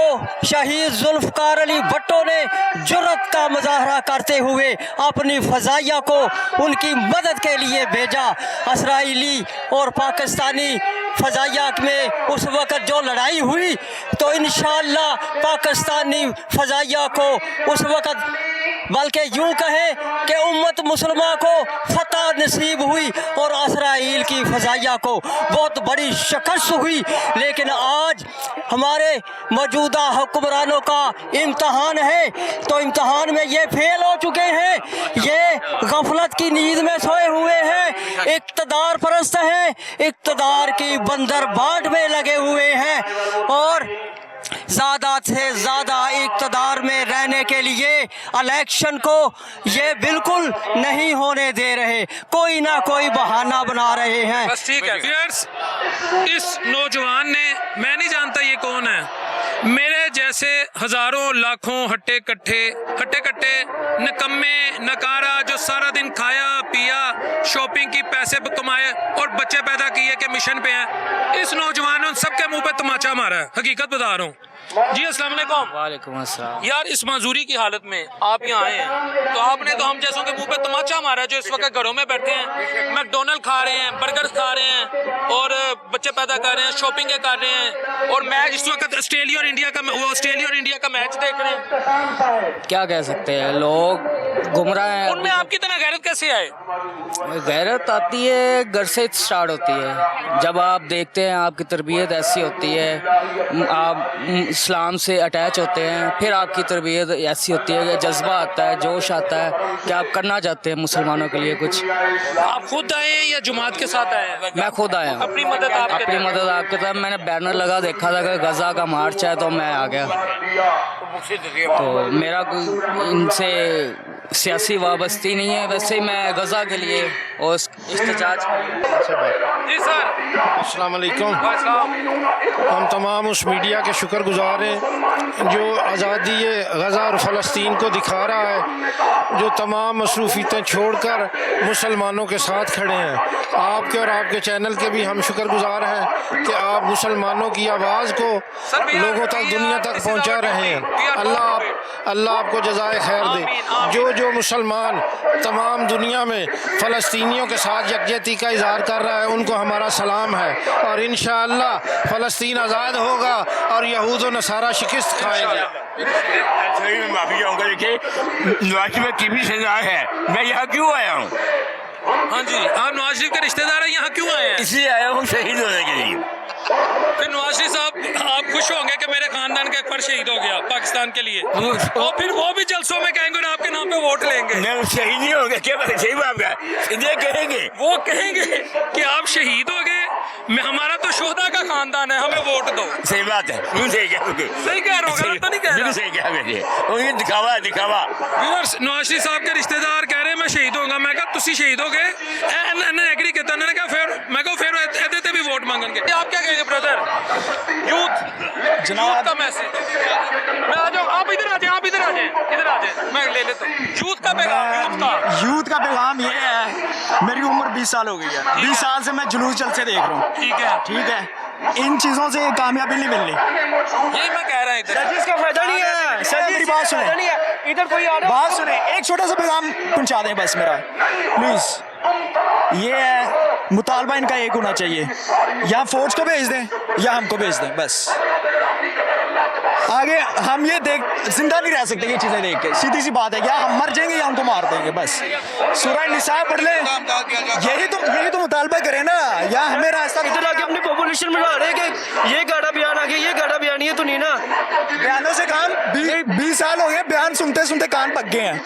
J: शहीद जुल्फ़कार अली भुट्टो ने जुर्रत का मुजाहरा करते हुए अपनी फ़ज़ाइया को उनकी मदद के लिए भेजा। इसराइली और पाकिस्तानी फ़ज़ाइया में उस वक़्त जो लड़ाई हुई, तो इंशाअल्लाह पाकिस्तानी फ़ज़ाइया को उस वक़्त, बल्कि यूँ कहें कि उम्मत मुसलमान को फतह नसीब हुई और इसराइल की फ़ज़ाइया को बहुत बड़ी शिकस्त हुई। लेकिन आज हमारे मौजूदा हुक्मरानों का इम्तहान है, तो इम्तहान में ये फेल हो चुके हैं, ये गफलत की नींद में सोए हुए हैं, इक़्तिदार परस्त हैं, इक़्तिदार की बंदर बाट में लगे हुए हैं और ज़्यादा से ज़्यादा इक़्तिदार में रहने के लिए इलेक्शन को ये बिल्कुल नहीं होने दे रहे, कोई ना कोई बहाना बना रहे हैं।
B: बस ठीक है। व्यूअर्स, इस नौजवान ने, मैं नहीं जानता ये कौन है, मेरे जैसे हजारों लाखों हट्टे कट्टे निकम्मे नकारा जो सारा दिन खाया पिया शॉपिंग की पैसे कमाए और बच्चे पैदा किए के मिशन पे हैं, इस नौजवान ने सबके मुंह पे तमाचा मारा है। हकीकत बता रहा हूँ जी। अस्सलाम वालेकुम।
J: वालेकुम अस्सलाम।
B: यार इस माजूरी की हालत में आप यहाँ आए हैं, तो आपने तो हम जैसों के मुंह पे तमाचा मारा है जो इस वक्त घरों में बैठे हैं, मैकडोनल्ड खा रहे हैं, बर्गर खा रहे हैं और बच्चे पैदा कर रहे हैं, शॉपिंग कर रहे हैं और मैच इस वक्त ऑस्ट्रेलिया और इंडिया का मैच देख रहे हैं।
J: क्या कह सकते हैं, लोग गुमराह हैं।
B: उनमें आपकी तरह गैरत कैसे आए?
J: गैरत आती है घर से स्टार्ट होती है। जब आप देखते हैं आपकी तरबियत ऐसी होती है, आप इस्लाम से अटैच होते हैं, फिर आपकी तरबियत ऐसी होती है कि जज्बा आता है, जोश आता है कि आप करना चाहते हैं मुसलमानों के लिए कुछ।
B: आप खुद आए या जुमात के साथ आए?
J: मैं खुद आया हूँ।
B: अपनी मदद आपके
J: साथ। मैंने बैनर लगा देखा था कि गजा का मार्च है, तो मैं आ गया। तो मेरा कोई इनसे सियासी वाबस्ती नहीं है, वैसे ही मैं गजा के लिए और इस्तेजाज
B: जी सर।
K: अस्सलाम वालेकुम। हम तमाम उस मीडिया के शुक्रगुजार हैं जो आज़ादी गज़ा और फ़लस्तीन को दिखा रहा है, जो तमाम मसरूफियतें छोड़कर मुसलमानों के साथ खड़े हैं। आपके और आपके चैनल के भी हम शुक्रगुजार हैं कि आप मुसलमानों की आवाज़ को लोगों तक, दुनिया तक पहुंचा रहे हैं। अल्लाह आपको जज़ाए खैर दे। जो मुसलमान तमाम दुनिया में फ़लस्तीनियों के साथ यकजहती का इज़हार कर रहा है, उनको हमारा सलाम है और इंशाअल्लाह फ़लस्तीन आज़ाद होगा और यहूद और नसारा शिकस्त खाएंगे।
L: मैं माफ़ी चाहूँगा, देखिए नवाज शरीफ की भी सजा है, मैं यहाँ क्यों आया हूँ?
B: हाँ जी, आप नवाज शरीफ के रिश्तेदार हैं, यहाँ क्यों आए हैं?
L: इसलिए आया हूँ शहीद होने के लिए।
B: फिर नवाज शरीफ साहब आप खुश होंगे कि मेरे खानदान का एक फर्द शहीद हो गया पाकिस्तान के लिए, और फिर वो भी जलसों में कहेंगे और आपके नाम पे वोट लेंगे।
L: मैं शहीद नहीं हो गया, क्या सही बात है, ये कहेंगे,
B: वो कहेंगे कि आप शहीद हो गए, मैं हमारा तो शोहदा का खानदान है, हमें वोट दो।
L: सही बात है, सही कह रहा हूँ,
B: सही कह रहा हूँ, गलत तो नहीं कह रहा।
L: सही कहा मुझे, और ये दिखावा है, दिखावा।
B: व्यूअर्स, नवाज शरीफ साहब के रिश्तेदार कह रहे हैं मैं शहीद होगा, मैं कहा तुसी शहीद हो गए, एग्री कहता उन्होंने कहा फिर मैं कहा फिर एदे भी वोट मांगेंगे। आप क्या कहेंगे ब्रदर? यूथ जनाब का मैसेज, मैं आ जाऊँ, आप इधर आ जाए, इधर आ जाए, मैं ले लेता हूँ। यूथ का पैगाम,
M: यूथ का पैगाम ये है, मेरी उम्र 20 साल हो गई है, 20 साल से मैं जुलूस जलसे देख रहा हूँ। ठीक है, इन चीजों से कामयाबी नहीं मिलनी,
B: यही मैं कह रहा हूँ।
M: सर इसका फायदा नहीं है, सर मेरी बात सुने, इधर कोई बात सुने, एक छोटा सा पैगाम पहुंचा दें बस मेरा प्लीज। ये है मुतालबा इनका एक होना चाहिए, या फौज को भेज दें या हमको भेज दें, बस आगे हम ये जिंदा नहीं रह सकते ये चीजें देख के। सीधी सी बात है, या हम मर जाएंगे या हमको मार देंगे, बस सूरह निसा पढ़ ले, यही तो मुतालबा करें ना, या हमें रास्ता इधर आके अपनी पॉपुलेशन बढ़ा रहे कि ये गाड़ा बयान आ गया, ये गाड़ा बयान, ये तो नहीं ना, बयानों से कान 20 साल हो गए, बयान सुनते सुनते कान पक गए हैं,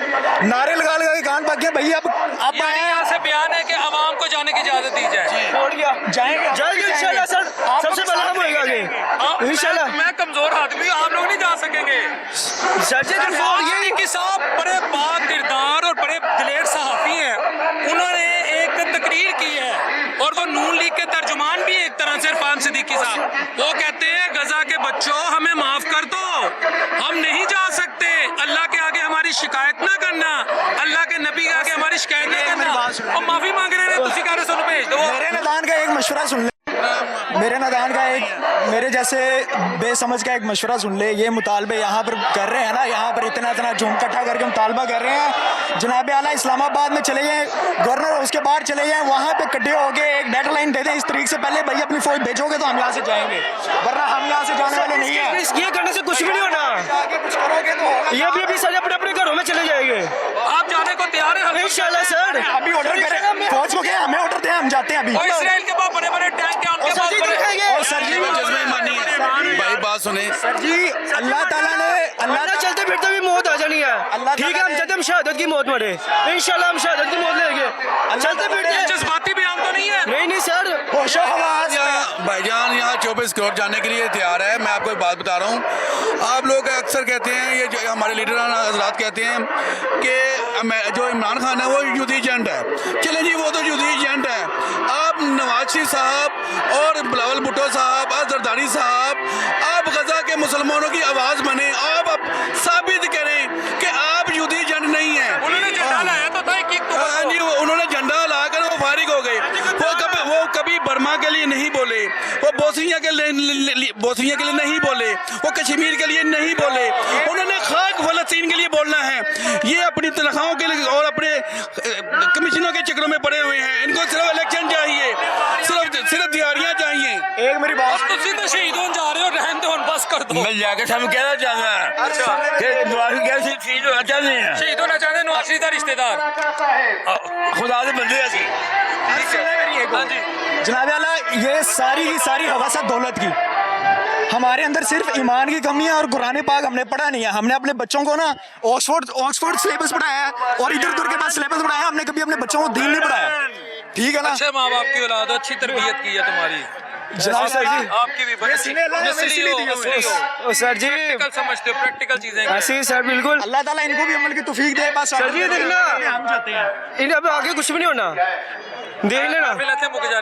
M: नारे लगा लगा के कान पक गए। भैया अब
B: यानी यहाँ से बयान है कि आवाम को जाने की इजाजत दी जाए।
M: छोड़ गया, जाएंगे इंशाल्लाह सर, सबसे पहले हम होएगा आगे इंशाल्लाह।
B: मैं कमजोर आदमी हूँ, आप लोग नहीं जा सकेंगे।
M: सर जी
B: ये कि साहब बड़े बात किरदार और बड़े दिलेर सहाफ़ी हैं, उन्होंने एक तकरीर की है और वो नून लीग के तर्जुमान भी एक तरह से इरफान सिद्दीकी साहब, वो कहते हैं गजा के बच्चों हमें माफ कर दो, हम नहीं जा सकते, अल्लाह के आगे हमारी शिकायत ना करना, अल्लाह के नबी के आगे हमारी शिकायत ना करना, और माफी मांग रहे हैं, तुसी कह रहे सुनो भेज दो।
M: मेरे नदान का एक मशवरा सुन ले, मेरे नदान का एक, मेरे जैसे बेसमझ का एक मशवरा सुन ले। ये मुतालबे यहाँ पर कर रहे हैं ना, यहाँ पर इतना इतना झूम इकट्ठा करके मुतालबा कर रहे हैं, जनाब आला इस्लामाबाद में चले जाएं, गवर्नर हाउस के बाहर चले जाएं, वहाँ पे इकट्ठे हो गए एक डेडलाइन दे दें, इस तरीके से पहले भाई अपनी फौज भेजोगे तो हम यहाँ से जाएंगे, वरना हम यहाँ से जाने वाले नहीं है।
I: ये करने से कुछ भी नहीं होना,
M: आगे कुछ करोगे तो
I: ये भी अभी सारे अपने अपने घरों में चले जाएंगे।
B: आप जाने को तैयार हैं?
I: इंशाल्लाह सर,
M: अभी ऑर्डर करें फौज को, क्या हमें ऑर्डर दें, हम जाते हैं अभी।
B: और इसराइल के पास बड़े बड़े टैंक हैं, उनके पास
M: और सर जी
L: भाई बात सुने
M: सर जी, अल्लाह ताला ने
I: अल्लाह चलते फिरते भी मौत आ जानी है,
M: अल्लाह
I: ठीक है, हम चाहते हम शहादत की मौत मरे, इंशाल्लाह हम शहादत की मौत लेंगे, चलते फिरते।
B: जज्बाती बयान तो नहीं है?
I: नहीं सर,
M: होशो हवास
L: भाईजान यहाँ 24 करोड़ जाने के लिए तैयार है। मैं आपको एक बात बता रहा हूँ, आप लोग अक्सर कहते हैं, ये जो हमारे लीडर हजरात कहते हैं कि जो इमरान खान है वो यूदी एजेंट है। चलें जी, वो तो यूदी एजेंट है। आप नवाज शरीफ साहब और बिलावल भुट्टो साहब और जरदारी साहब, आप गजा के मुसलमानों की आवाज़ बने, आप साबित करें कि आप यूदी एजेंट नहीं हैं।
B: उन्होंने झंडा लाया तो था कि
L: जी, उन्होंने झंडा लाकर वो फारिग हो गए। वो कभी बर्मा के लिए नहीं बोले, वो बोस्निया के लिए नहीं बोले, वो कश्मीर के लिए नहीं बोले, उन्होंने खाक फलस्तीन के लिए बोलना है। ये अपनी तनख्वाहों के लिए और अपने कमीशनों के चक्रों में पड़े हुए हैं। इनको सिर्फ इलेक्शन चाहिए, सिर्फ दिहाड़ियाँ चाहिए।
M: एक मेरी बात,
B: तो शहीद होने जा रहे हो, रहने दो, बस कर दो।
L: मैं जाके सब कहना चाहता है
B: अच्छा
L: शहीद होना चाहते हैं,
B: शहीद होना चाहते हैं नवाज शरीफ का रिश्तेदार,
L: खुदा से बंदे ऐसी।
B: हाँ जी,
M: जनाब आला, ये सारी की सारी हवासत दौलत की, हमारे अंदर सिर्फ ईमान की कमी है और कुरान पाक हमने पढ़ा नहीं है। हमने अपने बच्चों को ना ऑक्सफोर्ड सिलेबस पढ़ाया है और इधर उधर के बाद सिलेबस पढ़ाया, हमने कभी अपने बच्चों को दीन नहीं पढ़ाया, ठीक है ना।
B: अच्छे माँ बाप की औलाद, अच्छी तरबियत की है तुम्हारी।
M: जनाब सर जी,
B: आपकी भी बड़ी
M: सीने अल्लाह ने हमें
B: नस्ली
M: इसीलिए
B: हो,
M: दी हुई है।
B: असली हो।
I: सर जी
B: प्रैक्टिकल समझते हो, प्रैक्टिकल चीजें
I: ऐसे ही सर, बिल्कुल
M: अल्लाह ताला इनको भी अमल की तौफीक दे। बस
I: सर जी देखना,
M: हम चाहते हैं
I: इन्हें अब आगे कुछ भी नहीं होना, देख लेना,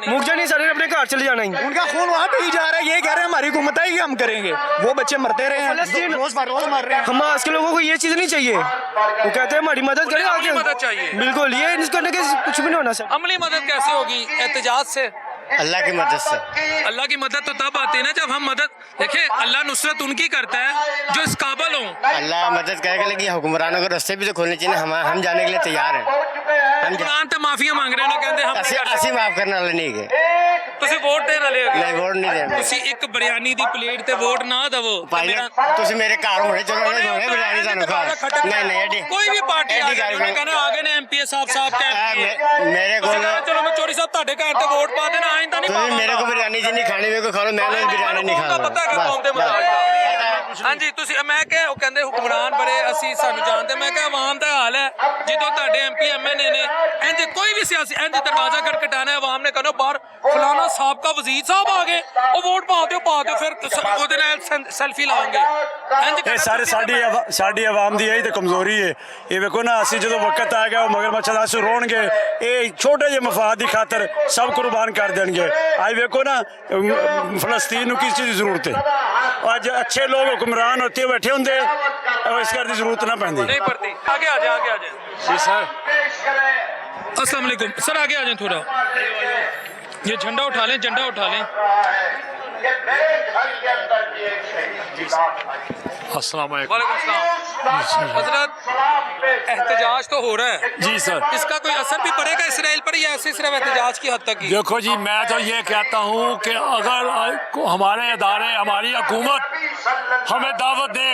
I: मुक जानी, सारे अपने घर चले जाना ही।
M: उनका खून वहाँ पे ही जा रहा है, ये कह रहे हैं हमारी हुकूमत है, ये हम करेंगे, वो बच्चे मरते रहे हैं, रोज मर रहे हैं।
I: हमास के लोगों को ये चीज नहीं चाहिए, वो कहते हैं हमारी मदद करें, आगे
B: मदद चाहिए,
I: बिल्कुल, ये इस करने के कुछ भी नहीं होना सर।
B: अमली मदद कैसे होगी? एहतजाज से,
J: अल्लाह की मदद से।
B: अल्लाह की मदद तो तब आती है ना जब हम मदद, देखिए अल्लाह नुसरत उनकी करता है जो इस काबिल हो।
J: अल्लाह मदद करेगा, लेकिन हुक्मरानों को रास्ते भी तो खोलने चाहिए। हम जाने के लिए तैयार हैं। हम
B: कुरान तो माफिया मांग रहे हैं, कहते हम
J: ਅਸੀਂ ਮਾਫ ਕਰਨ ਵਾਲੇ ਨਹੀਂ ਹੈਗੇ।
B: ਤੁਸੀਂ ਵੋਟ ਦੇਣ ਵਾਲੇ ਹੋ?
J: ਨਹੀਂ, ਵੋਟ ਨਹੀਂ ਦੇਣਾ।
B: ਤੁਸੀਂ ਇੱਕ ਬਿਰਿਆਨੀ ਦੀ ਪਲੇਟ ਤੇ ਵੋਟ ਨਾ ਦਵੋ।
J: ਭਾਈ ਤੁਸੀਂ ਮੇਰੇ ਘਰ ਹੋਣੇ ਚਾਹੀਦੇ ਹੋਣੇ ਬਿਰਿਆਨੀ ਤੁਹਾਨੂੰ ਖਾ। ਨਹੀਂ ਨਹੀਂ ਐਡੀ
B: ਕੋਈ ਵੀ ਪਾਰਟੀ ਆ ਗਈ, ਉਹਨੇ ਕਹਿੰਦੇ ਆ ਗਏ ਨੇ ਐਮਪੀ ਸਾਹਿਬ ਕਹਿ
J: ਮੇਰੇ ਕੋਲ
B: ਚਲੋ ਮੈਂ ਚੋਰੀ ਸਾਹਿਬ ਤੁਹਾਡੇ ਘਰ ਤੇ ਵੋਟ ਪਾ ਦੇਣਾ, ਆਇੰਦਾ ਨਹੀਂ
J: ਤੁਸੀਂ ਮੇਰੇ ਕੋਲ ਬਿਰਿਆਨੀ ਜੀ ਨਹੀਂ ਖਾਣੀ, ਮੇਰੇ ਕੋਲ ਖਾ ਲਓ, ਮੈਂ ਬਿਰਿਆਨੀ ਨਹੀਂ ਖਾਣਾ।
B: ਪਤਾ ਕਿ ਕੌਮ ਦੇ ਮੁਤਾਬਿਕ। ਹਾਂਜੀ, ਤੁਸੀਂ ਮੈਂ ਕਿਹਾ, ਉਹ ਕਹਿੰਦੇ ਹੁਕਮਰਾਨ ਬੜੇ ਅਸੀਂ ਸਾਨੂੰ ਜਾਣਦੇ, ਮੈਂ ਕਿਹਾ ਆਵਾਮ ਦਾ ਹਾਲ ਹੈ, ਜਦੋਂ ਤੁਹਾਡੇ ਐਮਪੀ ਐਮਐਨਏ ਨੇ ਇੰਜ ਕੋਈ ਵੀ ਸਿਆਸੀ ਇੰਜ ਦਰਵਾਜ਼ਾ ਖਟਖਟਾਣਾ, ਆਵਾਮ ਨੇ कहना बाहर फलाना साहब का वजीर साहब आ गए, वो वोट पा दो फिर ਉਹਦੇ ਨਾਲ ਸੈਲਫੀ ਲਾਉਂਗੇ।
I: ਸਾਰੇ ਸਾਡੀ ਆਵਾਮ ਦੀ ਇਹੀ ਤੇ ਕਮਜ਼ੋਰੀ ਹੈ। ਇਹ ਵੇਖੋ ਨਾ, ਅਸੀਂ ਜਦੋਂ ਵਕਤ ਆ ਗਿਆ, ਉਹ ਮਗਰ ਮੱਛਰ ਦਾ ਅਸੀਂ ਰੋਣਗੇ, ਇਹ ਛੋਟੇ ਜਿਹੇ ਮਫਾਦ ਦੀ ਖਾਤਰ ਸਭ ਕੁਰਬਾਨ ਕਰ ਦੇਣਗੇ। ਅੱਜ ਵੇਖੋ ਨਾ, ਫਲਸਤੀਨ ਨੂੰ ਕਿਸ ਚੀਜ਼ ਦੀ ਜ਼ਰੂਰਤ ਹੈ? ਅੱਜ ਅੱਛੇ ਲੋਕ ਹੁਕਮਰਾਨ ਉੱਤੇ ਬੈਠੇ ਹੁੰਦੇ, ਇਸ ਕਰ ਦੀ ਜ਼ਰੂਰਤ ਨਾ ਪੈਂਦੀ।
B: नहीं पड़ती। आगे आ जाए
I: जी सर।
B: अस्सलाम वालेकुम सर, आगे आ जाए थोड़ा, ये झंडा उठा लें, झंडा उठा लें।
I: अस्सलाम वालेकुम।
B: वालेकुम सलाम। हजरत, एहतजाज तो हो रहा है
I: जी सर।
B: इसका कोई असर भी पड़ेगा इसराइल पर, या ऐसे सिर्फ एहतजाज की हद तक ही?
I: देखो जी, मैं तो ये कहता हूँ कि अगर हमारे इदारे, हमारी हुकूमत हमें दावत दे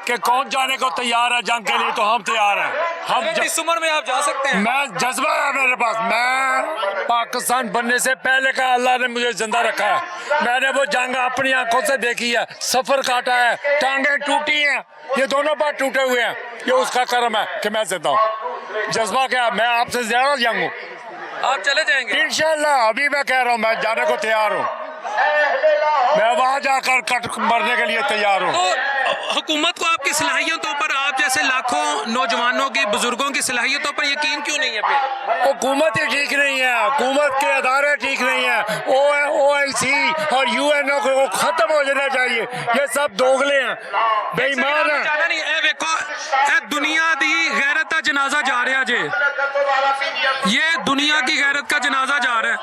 K: कि कौन जाने को तैयार है जंग के लिए, तो हम तैयार हैं। हम
B: इस उम्र में आप जा सकते हैं?
K: मैं जज्बा है मेरे पास। मैं पाकिस्तान बनने से पहले का अल्लाह ने मुझे जिंदा रखा है। मैंने वो जंग अपनी आंखों से देखी है, सफर काटा है, टांगें टूटी हैं, ये दोनों बार टूटे हुए हैं। ये उसका करम है कि मैं जिंदा हूँ। जज्बा क्या, मैं आपसे ज्यादा जंग हूँ।
B: आप चले जाएंगे?
K: इंशाल्लाह। अभी मैं कह रहा हूँ मैं जाने को तैयार हूँ। मैं वहाँ जाकर कट मरने के लिए तैयार हूँ।
B: तो हुकूमत को आपकी सलाहियतों पर, आप जैसे लाखों नौजवानों की, बुजुर्गों की सलाहियतों पर यकीन क्यों नहीं है फिर?
K: हुकूमत ही ठीक नहीं है, हुकूमत के अदारे ठीक नहीं है। OIC और UNO को खत्म हो जाना चाहिए। ये सब दोगले हैं, बेईमान हैं।
B: जाना नहीं है। देखो दुनिया दी गैरत का जनाजा जा रहा जे, ये दुनिया की गैरत का जनाजा जा रहा है।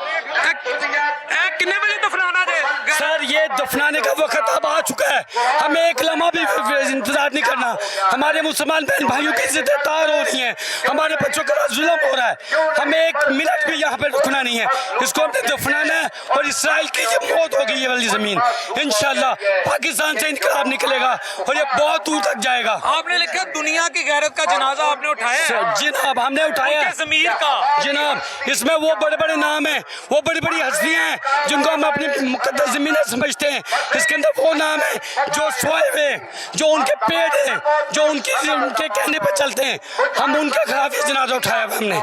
B: कितने बजे दफनाना जे?
J: सर ये दफनाने का वक्त अब आ चुका है, हमें एक लम्हा भी इंतजार नहीं करना। हमारे मुसलमान बहन भाइयों की इज्जतें तार हो रही हैं, हमारे बच्चों का जुल्म हो रहा है। हमें एक मिनट भी यहाँ पे रुकना नहीं है, इसको हमने दफनाना है। और इसराइल की ये मौत होगी ये वाली जमीन। इंशाल्लाह पाकिस्तान से इनकलाब निकलेगा और ये बहुत दूर तक जाएगा।
B: आपने लिखा दुनिया की गैरत का जनाजा आपने उठाया है?
J: जनाब हमने उठाया है
B: ज़मीर का।
J: जनाब। इसमें वो बड़े बड़े नाम हैं, वो बड़ी बड़ी हस्तियां हैं जिनको हम अपनी मुकद्दस ज़मीनें समझते हैं। इसके अंदर वो नाम है जो सोए हुए, जो उनके पेड़ हैं, जो उनके कहने पर चलते हैं। हम उनके खिलाफ ये जनाजा उठाया हुआ हमने।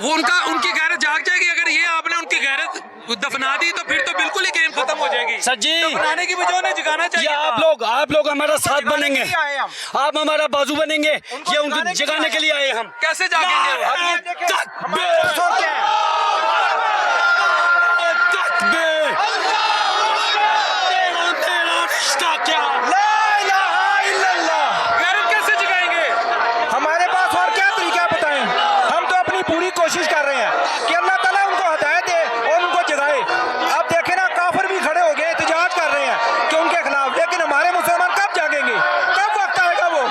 B: वो उनकी गैरत जाग जाएगी अगर ये आपने उनकी गैरत दफना दी, तो फिर तो बिल्कुल ही गेम खत्म हो जाएगी।
J: सर जी
B: दफनाने की वजह उन्हें जगाना चाहिए।
J: आप लोग हमारा साथ बनेंगे, आप हमारा बाजू बनेंगे। ये उनको जगाने के लिए आए हम।
B: कैसे जागेंगे? गैरत कैसे जगाएंगे?
M: हमारे पास और क्या तरीका बताएं? हम तो अपनी पूरी कोशिश कर रहे हैं कि अल्लाह ताला उनको हदायत दे और उनको जगाए। आप देखें ना, काफिर भी खड़े हो गए, एहतजाज कर रहे हैं कि उनके खिलाफ। लेकिन हमारे मुसलमान कब जागेंगे? कब वक्त आएगा वो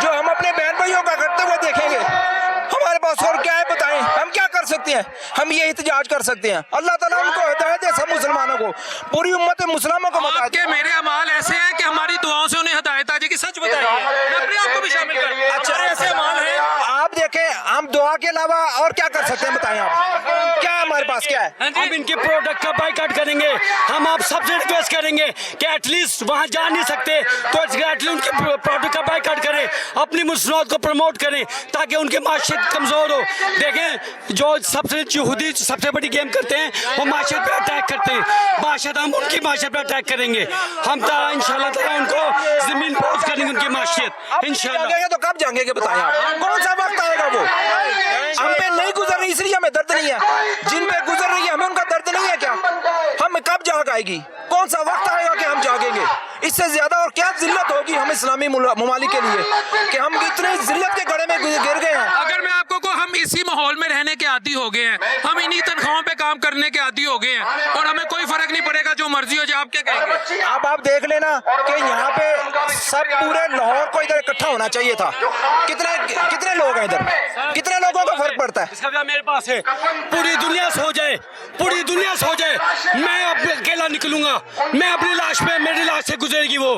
M: जो हम अपने बहन भाइयों का करते हुए देखेंगे? हमारे पास और क्या है बताएं? हम क्या कर सकते हैं? हम ये एहतजाज कर सकते हैं। अल्लाह ताला उनको हदायत दे, सब मुसलमानों को, पूरी उम्मत मुसलमानों को।
B: आपके मेरे अमाल ऐसे हैं कि हमारी दुआओं से उन्हें हदायत आ जाएगी। सच बताइए, मैं अपने आप को भी शामिल कर।
M: अच्छा
B: ऐसे अमाल हैं।
M: आप देखें, हम दुआ के अलावा और क्या कर सकते हैं बताएं? आप क्या है, हमारे पास क्या है?
J: हम इनके प्रोडक्ट का बाइकआउट करेंगे। हम आप सबसे रिक्वेस्ट करेंगे कि एटलीस्ट वहाँ जा नहीं सकते तो एटलीस्ट उनके प्रोडक्ट का बाइकआउट करें, अपनी मुसलमान को प्रमोट करें ताकि उनके माशियत कमज़ोर हो। देखें जो सबसे यहूदी सबसे बड़ी गेम करते हैं वो माशियत पर अटैक करते हैं। माशियत हम उनकी माशियत पर अटैक करेंगे। हम इंशाल्लाह ताला उनको ज़मीन पोस्ट करेंगे, उनकी माशियत इंशाल्लाह।
M: तो कब जाएंगे बताएं आप? कौन सा वक्त आएगा वो? हम पे नहीं गुजर रही इसलिए हमें दर्द नहीं है, जिन पे गुजर रही है हमें उनका दर्द नहीं है क्या? हम कब जाग आएगी? कौन सा वक्त आएगा कि हम जागेंगे? इससे ज्यादा और क्या जिल्लत होगी हम इस्लामी ममालिक के लिए कि हम इतने जिल्लत के गड़े में गिर गए हैं।
B: अगर मैं आपको कहूं, हम इसी माहौल में रहने के आदी हो गए हैं, हम इन्हीं तनख्वाहों पे काम करने के आदी हो गए हैं और हमें कोई फर्क नहीं पड़ेगा, जो मर्जी हो जाए। आप क्या कहेंगे?
M: अब आप देख लेना कि यहाँ पे सब पूरे लाहौर को इधर इकट्ठा होना चाहिए था। कितने लोग हैं इधर? कितने लोगों को फर्क पड़ता है?
J: इसका भी मेरे पास है। पूरी दुनिया सो जाए, पूरी दुनिया सो जाए, मैं अब अकेला निकलूंगा। मैं अपनी लाश पे, मेरी लाश से गुजरेगी वो,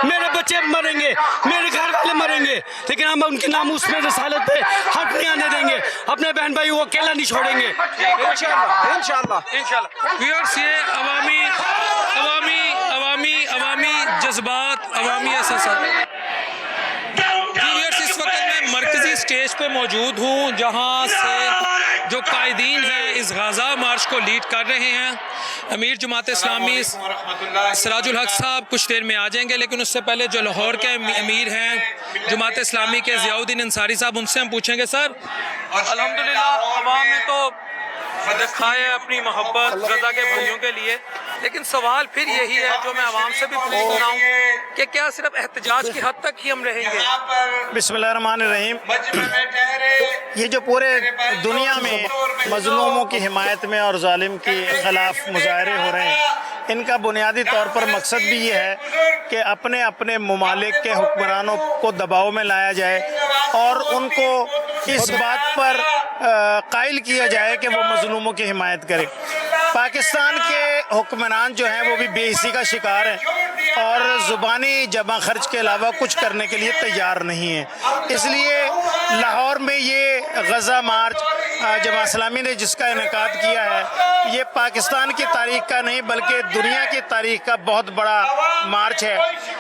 J: मेरे बच्चे मरेंगे, मेरे घर वाले मरेंगे, लेकिन हम उनके नामूस में रसालत पे हट नहीं आने देंगे। अपने बहन भाई वो अकेला नहीं छोड़ेंगे
M: इंशाल्लाह इंशाल्लाह
B: इंशाल्लाह। व्यूअर्स, ये अवामी जज्बात, अवामी एहसास। इस वक्त मैं मरकजी स्टेज पे मौजूद हूँ जहाँ से जो कायदीन हैं इस गाज़ा मार्च को लीड कर रहे हैं। अमीर जमात इस्लामी सिराजुल हक साहब कुछ देर में आ जाएंगे, लेकिन उससे पहले जो लाहौर के अमीर हैं जमात इस्लामी के ज़ियाउद्दीन अंसारी साहब, उनसे हम पूछेंगे। सर, अल्हम्दुलिल्लाह अवाम ने तो दिखाए अपनी मोहब्बत गज़ा के भाइयों के लिए, लेकिन सवाल फिर यही है जो मैं आवाम से भी पूछ रहा हूँ कि क्या सिर्फ एहतजाज की हद तक ही हम रहेंगे?
K: बिस्मिल्लाहिर्रहमानिर्रहीम। ये जो पूरे दुनिया में मजलूमों की हिमायत में और जालिम के खिलाफ मुजाहरे हो रहे हैं, इनका बुनियादी तौर पर मकसद भी ये है कि अपने अपने ममालिक के हुक्मरानों को दबाव में लाया जाए और उनको इस बात पर कायल किया जाए कि वो मजलूमों की हिमायत करें। पाकिस्तान के हुक्मरान जो हैं वो भी बेइज्जती का शिकार हैं। اور زبانی جمع خرچ کے علاوہ کچھ کرنے کے لیے تیار نہیں ہیں. اس لیے لاہور میں یہ غزہ مارچ جماعت اسلامی نے جس کا انعقاد کیا ہے یہ پاکستان کی تاریخ کا نہیں بلکہ دنیا کی تاریخ کا بہت بڑا مارچ ہے.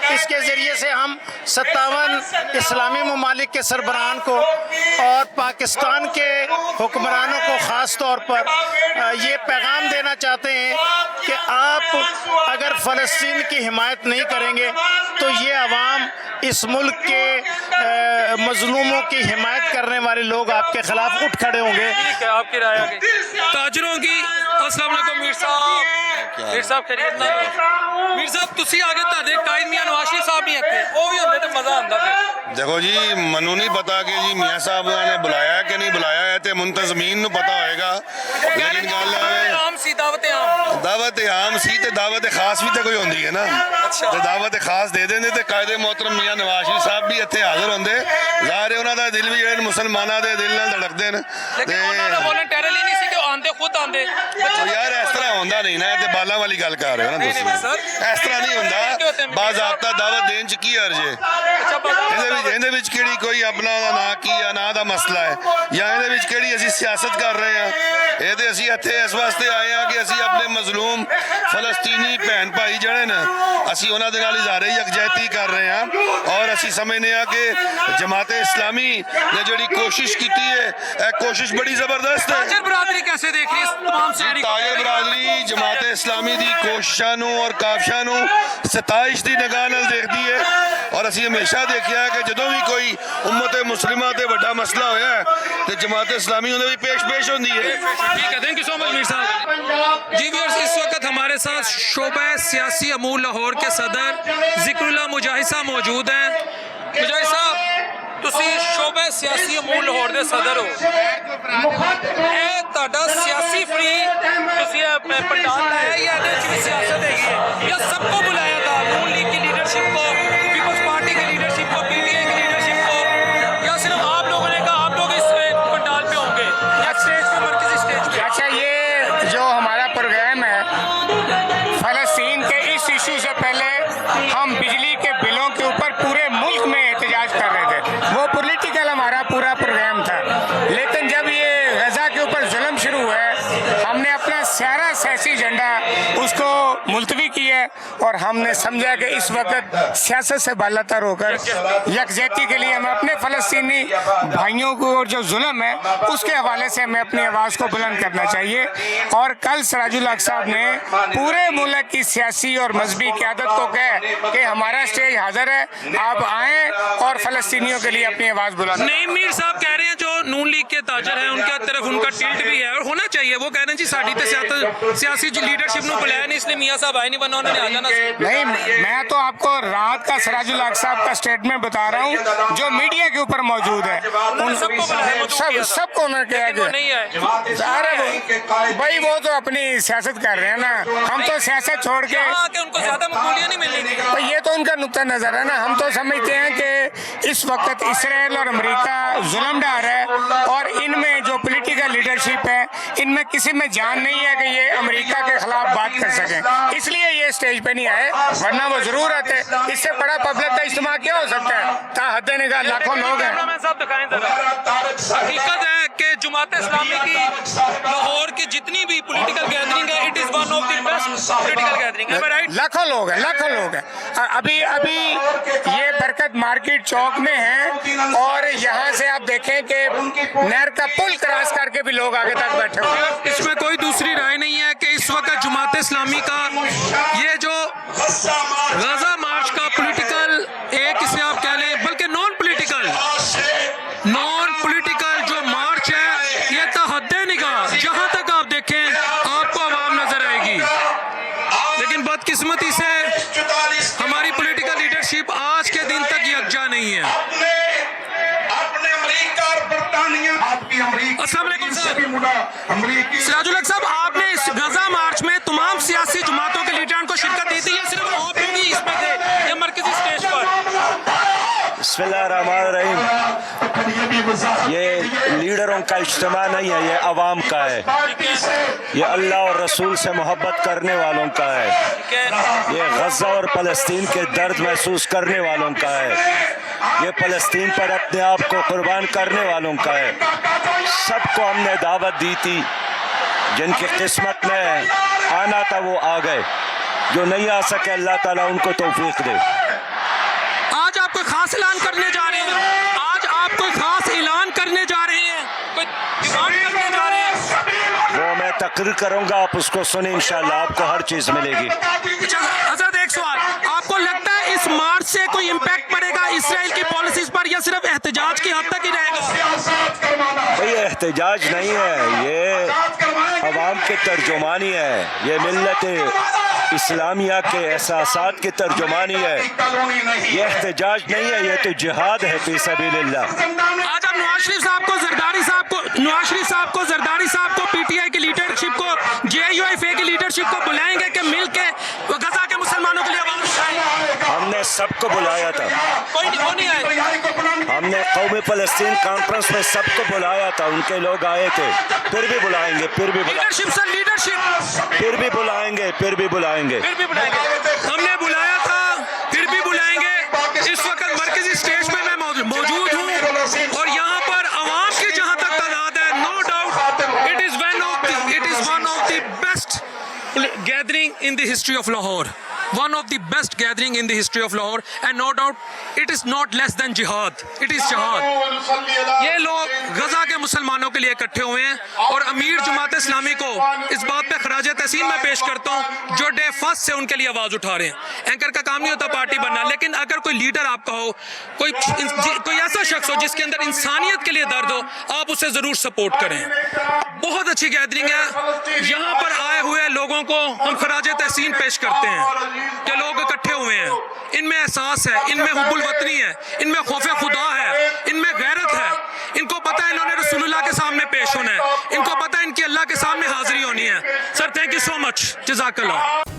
K: اس کے ذریعے سے ہم 57 اسلامی ممالک کے سربراہان کو اور پاکستان کے حکمرانوں کو خاص طور پر یہ پیغام دینا چاہتے ہیں کہ آپ اگر فلسطین کی حمایت نہیں کریں گے تو یہ عوام اس ملک کے مظلوموں کی حمایت کرنے والے لوگ آپ کے خلاف اٹھ کھڑے ہوں گے.
B: آپ کی رائے آگے تاجروں کی. السلام علیکم میر صاحب خیریت نال میر صاحب تسی آگے تہاڈے قائد میاں نواز شریف صاحب نہیں آتے وہ بھی ہوندے تے مزہ آندا پھر.
N: دیکھو جی منو نہیں پتا کہ جی میاں صاحب نے بلایا ہے کہ نہیں بلایا ہے تے منتظمین نو پتا ہوئے گا. لیکن گل
B: عام سی دعوت
N: عام سی تے دعوت خاص بھی تے کوئی ہوندی ہے نا. تے دعوت خاص دے دیندے تے قائد محترم میاں نواز شریف صاحب بھی اتنے حاضر ہوندے. ظاہر ہے انہاں دا دل بھی جڑے مسلماناں دے دل نال دھڑکدے نے.
B: لیکن انہاں دا والنٹیرلی نہیں سی کہ آندے خود آندے.
N: یار اس طرح ہوندا نہیں نا. تے بالا والی گل کر رہے ہو نا تسی. اس طرح نہیں ہوندا. باضابطہ دعوت دین چ کی عرض ہے. ਇਹਦੇ ਵਿੱਚ ਕਿਹੜੀ ਕੋਈ ਆਪਣਾ ਦਾ ਨਾਂ ਕੀ ਆ ਨਾਂ ਦਾ ਮਸਲਾ ਹੈ ਜਾਂ ਇਹਦੇ ਵਿੱਚ ਕਿਹੜੀ ਅਸੀਂ ਸਿਆਸਤ ਕਰ ਰਹੇ ਆ. ਇਹਦੇ ਅਸੀਂ ਇੱਥੇ ਇਸ ਵਾਸਤੇ ਆਏ ਆ ਕਿ ਅਸੀਂ ਆਪਣੇ ਮਜ਼ਲੂਮ ਫਲਸਤੀਨੀ ਭੈਣ ਭਾਈ ਜਿਹੜੇ ਨੇ ਅਸੀਂ ਉਹਨਾਂ ਦੇ ਨਾਲ ਇਜ਼ਹਾਰੇ ਯਕਜਹਿਤੀ ਕਰ ਰਹੇ ਆ ਔਰ ਅਸੀਂ ਸਮਝਦੇ ਆ ਕਿ ਜਮਾਤ ਇਸਲਾਮੀ ਨੇ ਜਿਹੜੀ ਕੋਸ਼ਿਸ਼ ਕੀਤੀ ਹੈ ਇਹ ਕੋਸ਼ਿਸ਼ ਬੜੀ ਜ਼ਬਰਦਸਤ ਹੈ.
B: ਤਾਜਰ ਬਰਾਦਰੀ ਕੈਸੇ ਦੇਖ ਰਹੀ ਹੈ तमाम ਸ਼ਹਿਰੀ
N: ਤਾਜਰ ਬਰਾਦਰੀ ਜਮਾਤ ਇਸਲਾਮੀ ਦੀ ਕੋਸ਼ਿਸ਼ਾਂ ਨੂੰ ਔਰ ਕਾਵਸ਼ਾਂ ਨੂੰ ਸਤਾਇਸ਼ ਦੀ ਨਿਗਾਹ ਨਾਲ ਦੇਖਦੀ ਹੈ ਔਰ ਅਸੀਂ ਹਮੇਸ਼ਾ ਦੇਖਿਆ ਕਿ ਜਦੋਂ بھی کوئی امت مسلمہ تے بڑا مسئلہ ہویا ہے تو جماعت اسلامی انہیں بھی پیش ہوندی ہے.
B: ٹھیک ہے تھینک یو سو مچ میر صاحب. جی ویورز اس وقت ہمارے ساتھ شعبہ سیاسی امور لاہور کے صدر ذکر اللہ مجاہد صاحب موجود ہیں. مجاہد صاحب تسی شعبہ سیاسی امور لاہور دے صدر ہو. اے تہاڈا سیاسی فری تسی پنڈال لایا یا ادھر وچ بھی سیاست ہے یا سب کو بلایا تھا نون لیگ کی لیڈرشپ کو پیپلز پارٹی کی لیڈرشپ کو پی ٹی آئی کی لیڈرشپ کو یا صرف آپ لوگوں نے کہا آپ لوگ اس پنڈال پہ ہوں گے یا اسٹیج پہ مرکزی اسٹیج پہ.
K: اچھا یہ جو ہمارا پروگرام ہے فلسطین کے اس ایشو سے پہلے ہم بجلی کے بلوں کے اوپر پورے ملک میں احتجاج کر رہے تھے. وہ پولیٹیکل ہمارا پورا پروگرام تھا. لیکن جب یہ غزہ کے اوپر ظلم شروع ہوا ہے ہم نے اپنا سارا سیاسی ایجنڈا اس کو ملتوی کیا ہے اور ہم نے سمجھا کہ اس وقت سیاست سے بالاتر ہو کر یکجہتی کے لیے ہمیں اپنے فلسطینی بھائیوں کو اور جو ظلم ہے اس کے حوالے سے ہمیں اپنی آواز کو بلند کرنا چاہیے. اور کل سراج الحق صاحب نے پورے ملک کی سیاسی اور مذہبی قیادت کو کہا کہ ہمارا اسٹیج حاضر ہے آپ آئیں اور فلسطینیوں کے لیے اپنی آواز بلند.
B: نہیں میر صاحب کہہ رہے ہیں جو نون لیگ کے تاجر ہیں ان کی طرف ان کا ٹلٹ بھی ہے اور ہونا چاہیے. وہ کہہ رہے ہیں جی ساڈی تے سیاسی لیڈرشپ نو بلایا نہیں اس لیے میاں صاحب آئے نہیں ورنہ انہوں نے آ جانا.
K: نہیں میں تو آپ کو رات کا سراج الحق صاحب کا اسٹیٹمنٹ بتا رہا ہوں جو میڈیا کے اوپر موجود ہے. سب کو انہوں نے کہا کہ بھائی وہ تو اپنی سیاست کر رہے ہیں نا. ہم تو سیاست چھوڑ کے
B: ان کو زیادہ مقبولیاں نہیں مل رہی.
K: یہ تو ان کا نقطہ نظر ہے نا. ہم تو سمجھتے ہیں کہ اس وقت اسرائیل اور امریکہ ظلم ڈھا رہا ہے اور ان میں جو پولیٹیکل لیڈرشپ ہے ان میں کسی میں جان نہیں ہے کہ یہ امریکہ کے خلاف بات کر سکیں. اس لیے یہ اسٹیج پہ نہیں آئے ورنہ وہ ضرور آتے. اس سے بڑا پبلک کا اجتماع کیا ہو سکتا ہے. تا حد نگاہ لاکھوں لوگ ہیں.
B: حقیقت ہے کہ جماعت اسلامی کی لاہور کی جتنی بھی پولیٹیکل گیدرنگ ہے it is one of the best political gathering.
K: لاکھوں لوگ ہیں. ابھی یہ برکت مارکیٹ چوک میں ہیں اور یہاں سے آپ دیکھیں کہ نہر کا پل کراس کر کے بھی لوگ آگے تک بیٹھے ہوئے ہیں.
B: اس میں کوئی دوسری رائے نہیں ہے کہ اس وقت جماعت اسلامی کا یہ جو غزہ مارچ کا پولیٹیکل ایک اسے آپ کہہ لیں بلکہ نان پولیٹیکل جو مارچ ہے یہ تحد نگاہ جہاں تک آپ دیکھیں آپ کو عوام نظر آئے گی. لیکن بدقسمتی سے ہماری پولیٹیکل لیڈرشپ آج کے دن تک یکجا نہیں ہے. السلام علیکم سراج الحق صاحب آپ نے اس غزہ مارچ میں تمام سیاسی جماعتوں کے لیڈران کو شرکت دی تھی یا صرف آپ ہی اس میں تھے یا مرکزی اسٹیج پر؟
J: بسم اللہ الرحمن الرحیم. یہ لیڈروں مسلمان کا اجتماع نہیں ہے, یہ عوام کا ہے. یہ اللہ اور رسول سے محبت کرنے والوں کا ہے. یہ غزہ اور فلسطین کے درد محسوس کرنے والوں کا ہے. یہ فلسطین پر اپنے آپ کو قربان کرنے والوں کا ہے. سب کو ہم نے دعوت دی تھی. جن کی قسمت میں آنا تھا وہ آ گئے. جو نہیں آ سکے اللہ تعالیٰ ان کو توفیق دے.
B: آج آپ کوئی خاص اعلان کرنے جا رہے ہیں؟ آج آپ کوئی خاص اعلان کرنے جا رہے ہیں؟ کوئی ڈیمانڈ کرنے جا رہے ہیں؟
J: وہ میں تقریر کروں گا, آپ اس کو سنیں, انشاءاللہ آپ کو ہر چیز ملے گی.
B: حضرت ایک سوال, آپ کو لگتا ہے اس مارچ سے کوئی امپیکٹ پڑے گا اسرائیل کی پالیسیز پر, یا صرف احتجاج کی حد تک ہی رہے گا؟
J: یہ احتجاج نہیں ہے, یہ عوام کی ترجمانی ہے. یہ ملت اسلامیہ کے احساسات کی ترجمانی ہے. یہ احتجاج نہیں ہے, یہ تو جہاد ہے فی سبیل اللہ.
B: آج ہم نواز شریف صاحب کو زرداری صاحب کو پی ٹی آئی کی لیڈرشپ کو, جے یو ایف اے کی لیڈرشپ کو بلائیں گے کہ مل کے غزہ کے مسلمانوں کے لیے آواز اٹھائیں؟
J: ہم نے سب کو بلایا تھا.
B: کوئی نہیں آئے.
J: ہم نے قومی فلسطین کانفرنس میں سب کو بلایا تھا, ان کے لوگ آئے تھے. پھر بھی بلائیں گے, پھر بھی
B: لیڈرشپ سر, لیڈرشپ
J: پھر بھی بلائیں گے, پھر بھی بلائیں گے.
B: ہم نے بلایا تھا, پھر بھی بلائیں گے. اس وقت مرکزی اسٹیج پہ میں موجود ہوں, اور یہاں پر عوام کی جہاں تک تعداد ہے, no doubt it is one of the best gathering in the history of Lahore. One of the best gathering in the history of Lahore, and no doubt it is not less than jihad. It is jihad. یہ لوگ غزہ کے مسلمانوں کے لیے اکٹھے ہوئے ہیں, اور امیر جماعت اسلامی کو اس بات پہ خراج تحسین میں پیش کرتا ہوں جو ڈے فرسٹ سے ان کے لیے آواز اٹھا رہے ہیں. اینکر کا کام نہیں ہوتا پارٹی بننا, لیکن اگر کوئی لیڈر آپ کا ہو, کوئی ایسا شخص ہو جس کے اندر انسانیت کے لیے درد ہو, آپ اسے ضرور سپورٹ کریں. بہت اچھی گیدرنگ ہے. یہاں پر آئے ہوئے لوگوں کو ہم خراج تحسین پیش کرتے ہیں کہ لوگ اکٹھے ہوئے ہیں. ان میں احساس ہے, ان میں حب الوطنی ہے, ان میں خوف خدا ہے, ان میں غیرت ہے. ان کو پتہ ہے انہوں نے رسول اللہ کے سامنے پیش ہونا ہے, ان کو پتہ ہے ان کی اللہ کے سامنے حاضری ہونی ہے. سر تھینک یو سو مچ, جزاک اللہ.